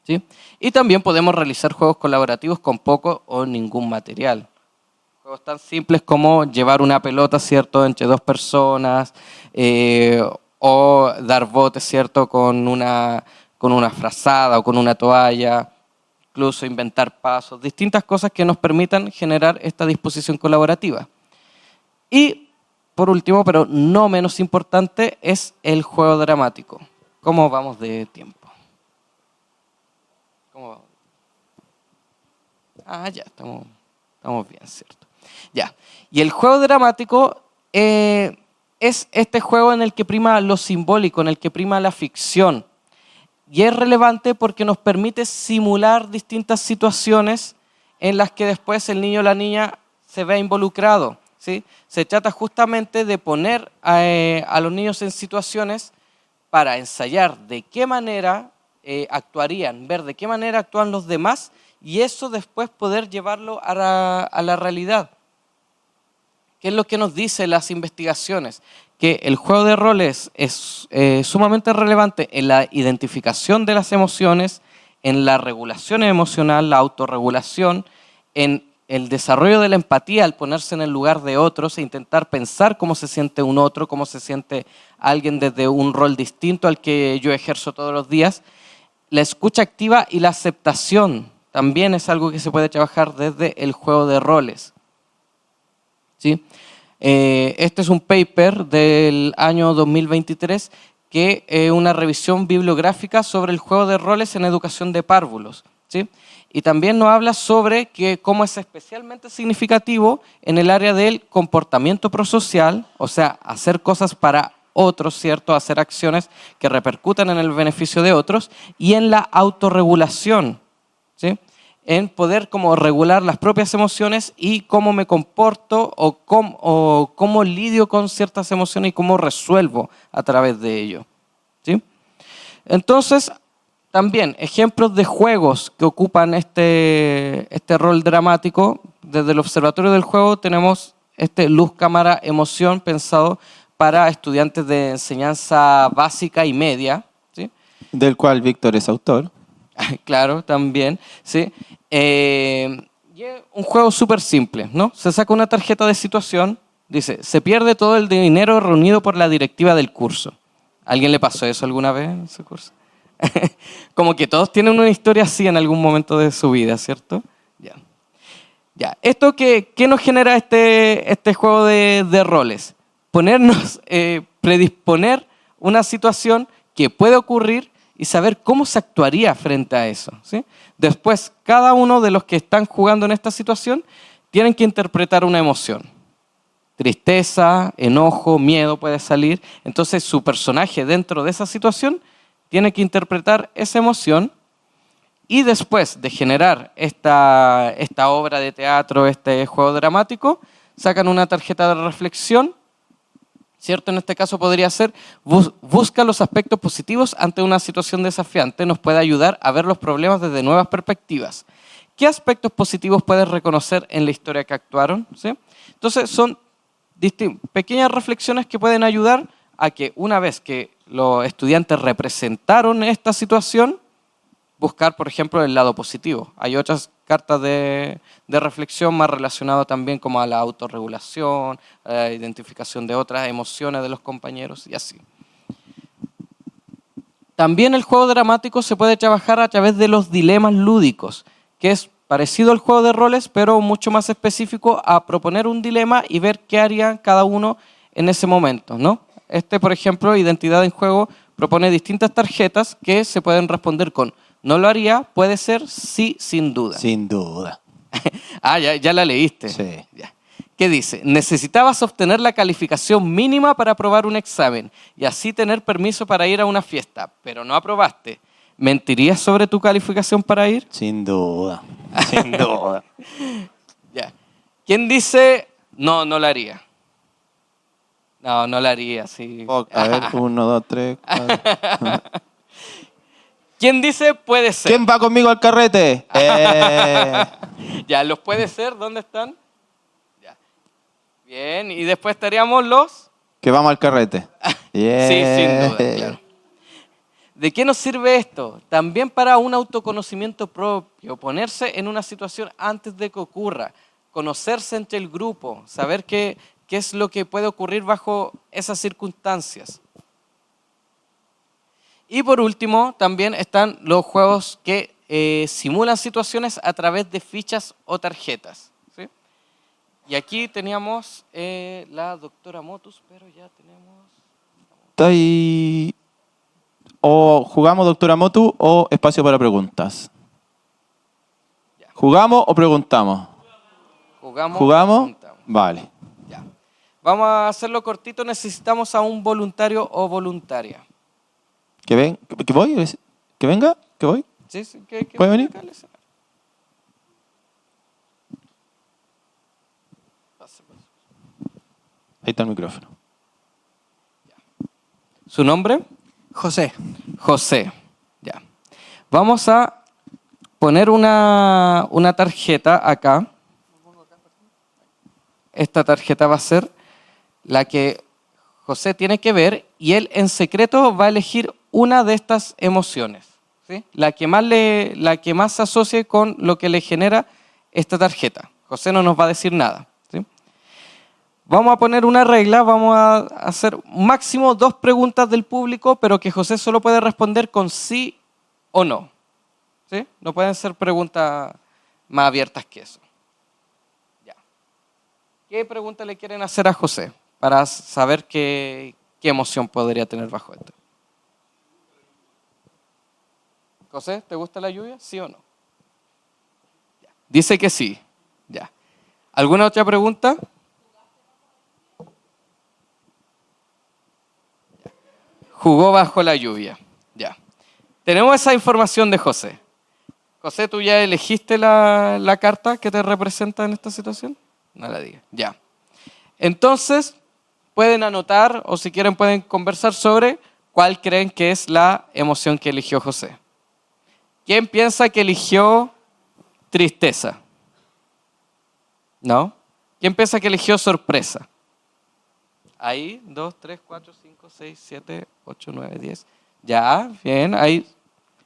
¿Sí? Y también podemos realizar juegos colaborativos con poco o ningún material. Juegos tan simples como llevar una pelota, ¿cierto?, entre dos personas, o dar botes, ¿cierto?, con una frazada o con una toalla, incluso inventar pasos, distintas cosas que nos permitan generar esta disposición colaborativa. Y por último, pero no menos importante, es el juego dramático. ¿Cómo vamos de tiempo? ¿Cómo vamos? Ya, estamos bien, ¿cierto? Ya. Y el juego dramático es este juego en el que prima lo simbólico, en el que prima la ficción. Y es relevante porque nos permite simular distintas situaciones en las que después el niño o la niña se ve involucrado, ¿sí? Se trata justamente de poner a los niños en situaciones para ensayar de qué manera actuarían, ver de qué manera actúan los demás y eso después poder llevarlo a la realidad. ¿Qué es lo que nos dicen las investigaciones? Que el juego de roles es sumamente relevante en la identificación de las emociones, en la regulación emocional, la autorregulación, en el desarrollo de la empatía al ponerse en el lugar de otros e intentar pensar cómo se siente un otro, cómo se siente alguien desde un rol distinto al que yo ejerzo todos los días. La escucha activa y la aceptación también es algo que se puede trabajar desde el juego de roles. ¿Sí? Este es un paper del año 2023 que es una revisión bibliográfica sobre el juego de roles en educación de párvulos, ¿sí? Y también nos habla sobre cómo es especialmente significativo en el área del comportamiento prosocial, o sea, hacer cosas para otros, ¿cierto? Hacer acciones que repercutan en el beneficio de otros, y en la autorregulación, ¿sí? En poder como regular las propias emociones y cómo me comporto o cómo lidio con ciertas emociones y cómo resuelvo a través de ello, ¿sí? Entonces, también ejemplos de juegos que ocupan este rol dramático. Desde el Observatorio del Juego tenemos Luz, Cámara, Emoción, pensado para estudiantes de enseñanza básica y media, ¿sí? Del cual Víctor es autor. Claro, también, ¿sí? Y es un juego súper simple, ¿no? Se saca una tarjeta de situación, dice, se pierde todo el dinero reunido por la directiva del curso. ¿A alguien le pasó eso alguna vez en su curso? Como que todos tienen una historia así en algún momento de su vida, ¿cierto? Ya, ¿esto qué nos genera este juego de roles? Ponernos, predisponer una situación que puede ocurrir y saber cómo se actuaría frente a eso, ¿sí? Después, cada uno de los que están jugando en esta situación tienen que interpretar una emoción. Tristeza, enojo, miedo puede salir. Entonces, su personaje dentro de esa situación tiene que interpretar esa emoción. Y después de generar esta obra de teatro, este juego dramático, sacan una tarjeta de reflexión, ¿cierto? En este caso podría ser, busca los aspectos positivos ante una situación desafiante, nos puede ayudar a ver los problemas desde nuevas perspectivas. ¿Qué aspectos positivos puedes reconocer en la historia que actuaron? ¿Sí? Entonces son pequeñas reflexiones que pueden ayudar a que una vez que los estudiantes representaron esta situación, buscar, por ejemplo, el lado positivo. Hay otras cartas de reflexión más relacionadas también como a la autorregulación, a la identificación de otras emociones de los compañeros y así. También el juego dramático se puede trabajar a través de los dilemas lúdicos, que es parecido al juego de roles, pero mucho más específico a proponer un dilema y ver qué haría cada uno en ese momento, ¿no? Por ejemplo, Identidad en Juego, propone distintas tarjetas que se pueden responder con no lo haría, puede ser sí, sin duda. Sin duda. Ya la leíste. Sí. Ya. ¿Qué dice? Necesitabas obtener la calificación mínima para aprobar un examen y así tener permiso para ir a una fiesta, pero no aprobaste. ¿Mentirías sobre tu calificación para ir? Sin duda. Sin duda. Ya. ¿Quién dice no lo haría? No la haría, sí. A ver, 1, 2, 3, 4. ¿Quién dice puede ser? ¿Quién va conmigo al carrete? Ya, los puede ser, ¿dónde están? Ya. Bien, y después estaríamos los... Que vamos al carrete. Yeah. Sí, sin duda, claro. ¿De qué nos sirve esto? También para un autoconocimiento propio, ponerse en una situación antes de que ocurra, conocerse entre el grupo, saber qué es lo que puede ocurrir bajo esas circunstancias. Y por último, también están los juegos que simulan situaciones a través de fichas o tarjetas, ¿sí? Y aquí teníamos la doctora Motus, pero ya tenemos... Está ahí. O jugamos Doctora Motu o espacio para preguntas. Ya. ¿Jugamos o preguntamos? ¿Jugamos? ¿Jugamos? Vale. Ya. Vamos a hacerlo cortito. Necesitamos a un voluntario o voluntaria. ¿Que voy? ¿Que venga? ¿Que voy? Sí, ¿Puede venir? Ahí está el micrófono. ¿Su nombre? José. José. Ya. Vamos a poner una tarjeta acá. Esta tarjeta va a ser la que José tiene que ver y él en secreto va a elegir una de estas emociones, ¿sí? La que más se asocie con lo que le genera esta tarjeta. José no nos va a decir nada, ¿sí? Vamos a poner una regla, vamos a hacer máximo 2 preguntas del público, pero que José solo puede responder con sí o no, ¿sí? No pueden ser preguntas más abiertas que eso. Ya. ¿Qué pregunta le quieren hacer a José para saber qué emoción podría tener bajo esto? José, ¿te gusta la lluvia? ¿Sí o no? Ya. Dice que sí. Ya. ¿Alguna otra pregunta? Ya. Jugó bajo la lluvia. Ya. Tenemos esa información de José. José, ¿tú ya elegiste la carta que te representa en esta situación? No la digas. Ya. Entonces, pueden anotar o si quieren pueden conversar sobre cuál creen que es la emoción que eligió José. ¿Quién piensa que eligió tristeza? ¿No? ¿Quién piensa que eligió sorpresa? Ahí, 2, 3, 4, 5, 6, 7, 8, 9, 10. Ya, bien, hay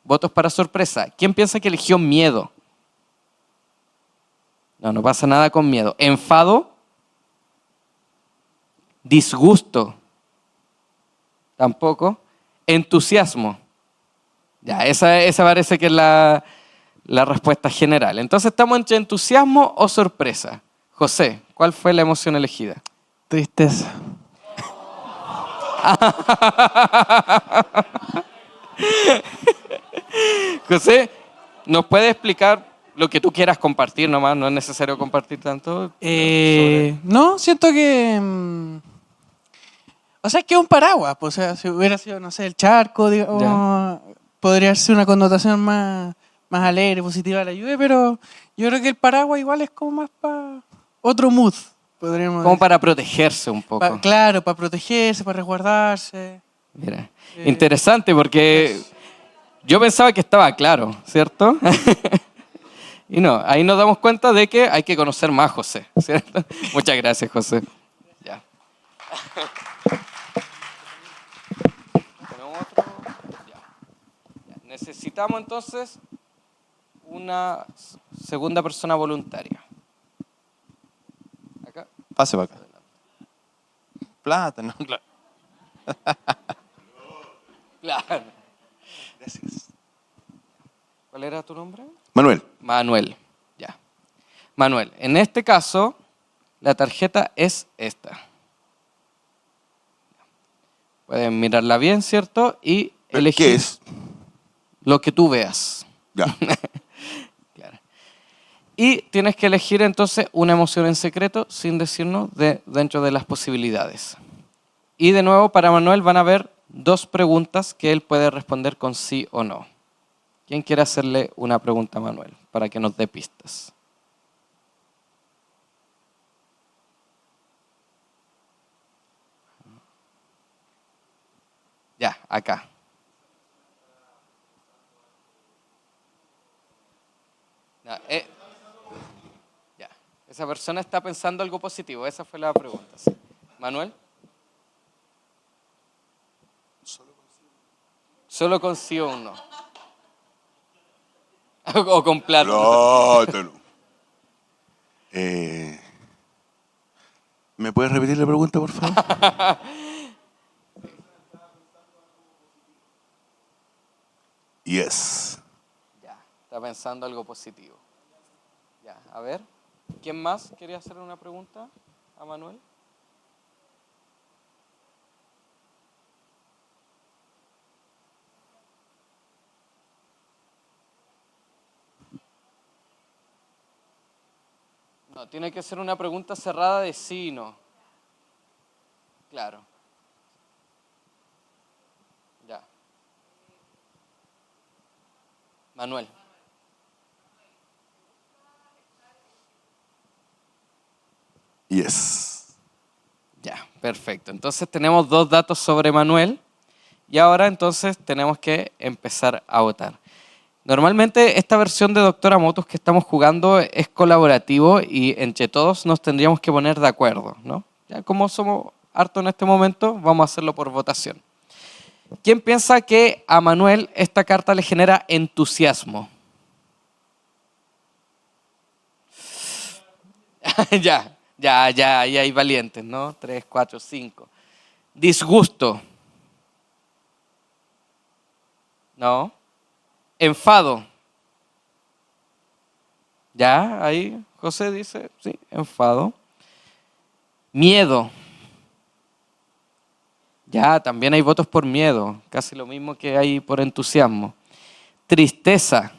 votos para sorpresa. ¿Quién piensa que eligió miedo? No pasa nada con miedo. ¿Enfado? ¿Disgusto? Tampoco. ¿Entusiasmo? Ya, esa parece que es la la respuesta general. Entonces estamos entre entusiasmo o sorpresa. José, ¿cuál fue la emoción elegida? Tristeza. José, ¿nos puedes explicar lo que tú quieras compartir nomás? No es necesario compartir tanto. No, siento que... o sea, es que es un paraguas. Pues, o sea, si hubiera sido, no sé, el charco, digamos, podría ser una connotación más alegre, positiva a la lluvia, pero yo creo que el paraguas igual es como más para otro mood, podríamos Como decir. para protegerse un poco. Claro, para protegerse, para resguardarse. Mira, interesante porque yo pensaba que estaba claro, ¿cierto? Y no, ahí nos damos cuenta de que hay que conocer más a José, ¿cierto? Muchas gracias, José. Ya. ¿Tenemos otro? Ya. Necesitamos entonces una segunda persona voluntaria. Acá. Pase para acá. Plátano, claro. Claro. Gracias. ¿Cuál era tu nombre? Manuel. Manuel, ya. Manuel, en este caso, la tarjeta es esta. Pueden mirarla bien, ¿cierto? Y elegir ¿Qué es? lo que tú veas. Ya. Claro. Y tienes que elegir entonces una emoción en secreto sin decirnos dentro de las posibilidades. Y de nuevo, para Manuel van a haber 2 preguntas que él puede responder con sí o no. ¿Quién quiere hacerle una pregunta a Manuel para que nos dé pistas? Ya, acá. No, ya. Esa persona está pensando algo positivo. Esa fue la pregunta. ¿Sí? ¿Manuel? Solo con sí o un no. O con plátano. Plátano. ¿Me puedes repetir la pregunta, por favor? Yes. Ya, está pensando algo positivo. Ya, a ver. ¿Quién más quería hacer una pregunta a Manuel? No, tiene que ser una pregunta cerrada de sí y no. Claro. Ya. Manuel. Yes. Ya, perfecto. Entonces tenemos 2 datos sobre Manuel y ahora entonces tenemos que empezar a votar. Normalmente esta versión de Doctora Motus que estamos jugando es colaborativo y entre todos nos tendríamos que poner de acuerdo, ¿no? Ya como somos harto en este momento, vamos a hacerlo por votación. ¿Quién piensa que a Manuel esta carta le genera entusiasmo? Ya, ahí hay valientes, ¿no? 3, 4, 5. Disgusto. ¿No? Enfado. Ya, ahí José dice, sí, enfado. Miedo. Ya, también hay votos por miedo, casi lo mismo que hay por entusiasmo. Tristeza.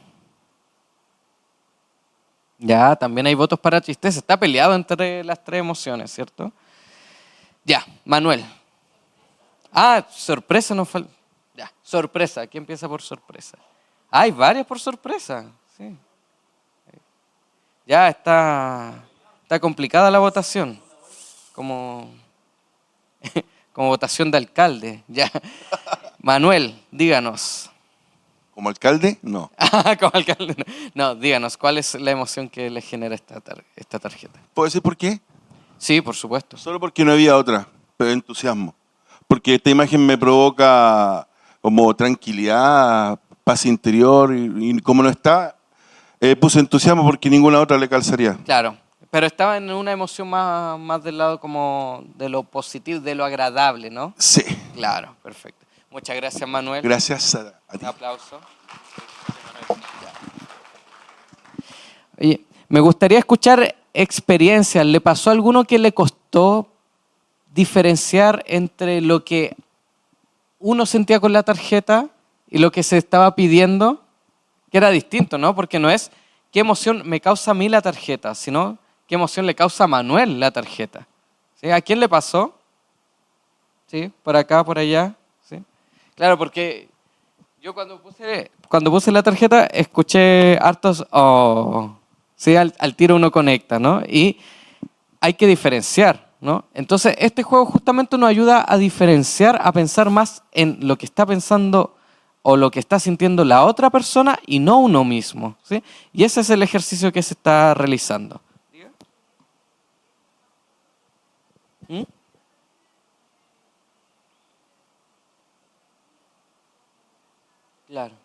Ya, también hay votos para tristeza. Está peleado entre las 3 emociones, ¿cierto? Ya, Manuel. Ah, sorpresa nos falta. Ya, sorpresa. ¿Quién empieza por sorpresa? Hay varias por sorpresa. Sí. Ya está complicada la votación. Como votación de alcalde. Ya. Manuel, díganos. ¿Como alcalde? No. Como alcalde. No, díganos, ¿cuál es la emoción que le genera esta tarjeta? ¿Puedo decir por qué? Sí, por supuesto. Solo porque no había otra, pero entusiasmo. Porque esta imagen me provoca como tranquilidad, paz interior, y como no está, puse entusiasmo porque ninguna otra le calzaría. Claro, pero estaba en una emoción más del lado como de lo positivo, de lo agradable, ¿no? Sí. Claro, perfecto. Muchas gracias, Manuel. Gracias a ti. Un aplauso. Oye, me gustaría escuchar experiencias. ¿Le pasó a alguno que le costó diferenciar entre lo que uno sentía con la tarjeta y lo que se estaba pidiendo? Que era distinto, ¿no? Porque no es qué emoción me causa a mí la tarjeta, sino qué emoción le causa a Manuel la tarjeta. ¿Sí? ¿A quién le pasó? ¿Sí? ¿Por acá, por allá? ¿Sí? Claro, porque yo cuando puse la tarjeta escuché hartos oh. Sí, al tiro uno conecta, ¿no? Y hay que diferenciar, ¿no? Entonces, este juego justamente nos ayuda a diferenciar, a pensar más en lo que está pensando o lo que está sintiendo la otra persona y no uno mismo, ¿sí? Y ese es el ejercicio que se está realizando. ¿Mm? Claro.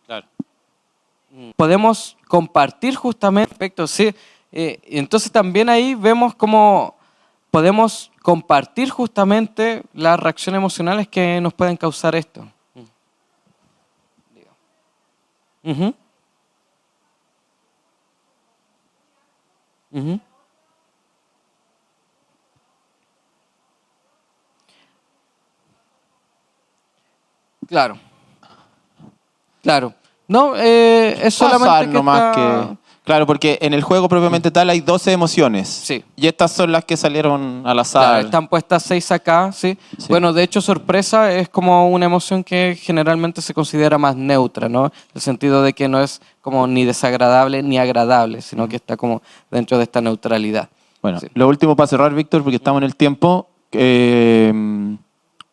Claro. Podemos compartir justamente aspectos, sí. Entonces también ahí vemos cómo podemos compartir justamente las reacciones emocionales que nos pueden causar esto. Uh-huh. Uh-huh. Claro. Claro. No, es solamente Pasar que nomás está... que... Claro, porque en el juego propiamente tal hay 12 emociones. Sí. Y estas son las que salieron al azar. Claro, están puestas 6 acá, ¿sí? Sí. Bueno, de hecho, sorpresa es como una emoción que generalmente se considera más neutra, ¿no? En el sentido de que no es como ni desagradable ni agradable, sino que está como dentro de esta neutralidad. Bueno, Sí. lo último para cerrar, Víctor, porque estamos en el tiempo. Un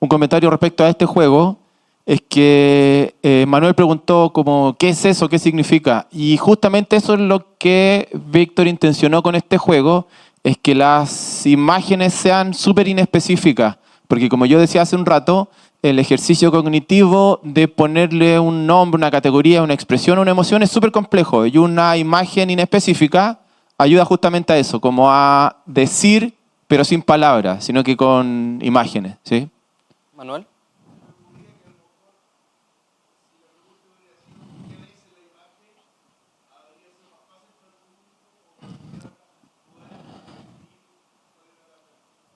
comentario respecto a este juego es que Manuel preguntó como, ¿qué es eso? ¿Qué significa? Y justamente eso es lo que Víctor intencionó con este juego, es que las imágenes sean súper inespecíficas. Porque como yo decía hace un rato, el ejercicio cognitivo de ponerle un nombre, una categoría, una expresión, una emoción es súper complejo. Y una imagen inespecífica ayuda justamente a eso, como a decir, pero sin palabras, sino que con imágenes, ¿sí? Manuel.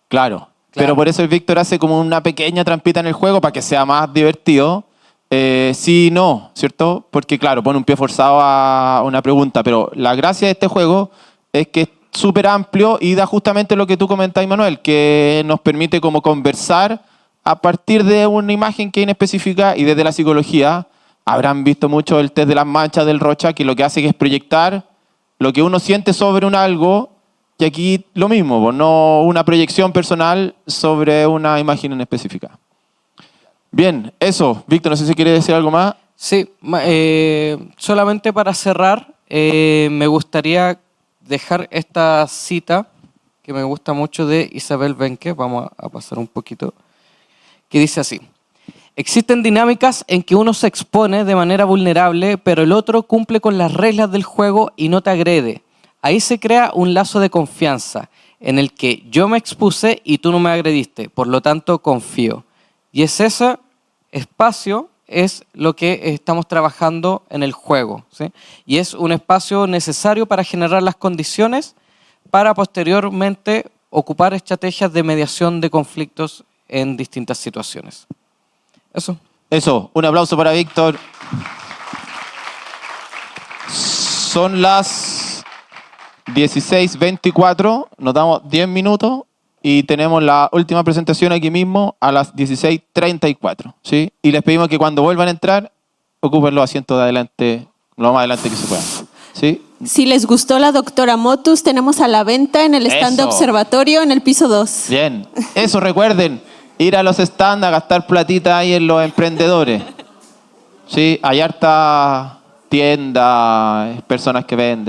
Claro, pero por eso el Víctor hace como una pequeña trampita en el juego para que sea más divertido. Sí y no, ¿cierto? Porque claro, pone un pie forzado a una pregunta, pero la gracia de este juego es que es súper amplio y da justamente lo que tú comentabas, Manuel, que nos permite como conversar a partir de una imagen que es inespecífica y desde la psicología. Habrán visto mucho el test de las manchas del Rorschach, que lo que hace es proyectar lo que uno siente sobre un algo. Y aquí lo mismo, pues, no una proyección personal sobre una imagen en específica. Bien, eso. Víctor, no sé si quiere decir algo más. Sí, solamente para cerrar, me gustaría dejar esta cita que me gusta mucho de Isabel Benke, vamos a pasar un poquito, que dice así: existen dinámicas en que uno se expone de manera vulnerable, pero el otro cumple con las reglas del juego y no te agrede. Ahí se crea un lazo de confianza en el que yo me expuse y tú no me agrediste, por lo tanto confío. Y es ese espacio, es lo que estamos trabajando en el juego, ¿sí? Y es un espacio necesario para generar las condiciones para posteriormente ocupar estrategias de mediación de conflictos en distintas situaciones. Eso. Eso, un aplauso para Víctor. Son las 16:24, nos damos 10 minutos y tenemos la última presentación aquí mismo a las 16:34, ¿sí? Y les pedimos que cuando vuelvan a entrar, ocupen los asientos de adelante, lo más adelante que se puedan, ¿sí? Si les gustó la doctora Motus, tenemos a la venta en el stand de Eso. observatorio en el piso 2. Bien, eso recuerden, ir a los stands a gastar platita ahí en los emprendedores. Sí, hay harta tienda, personas que venden.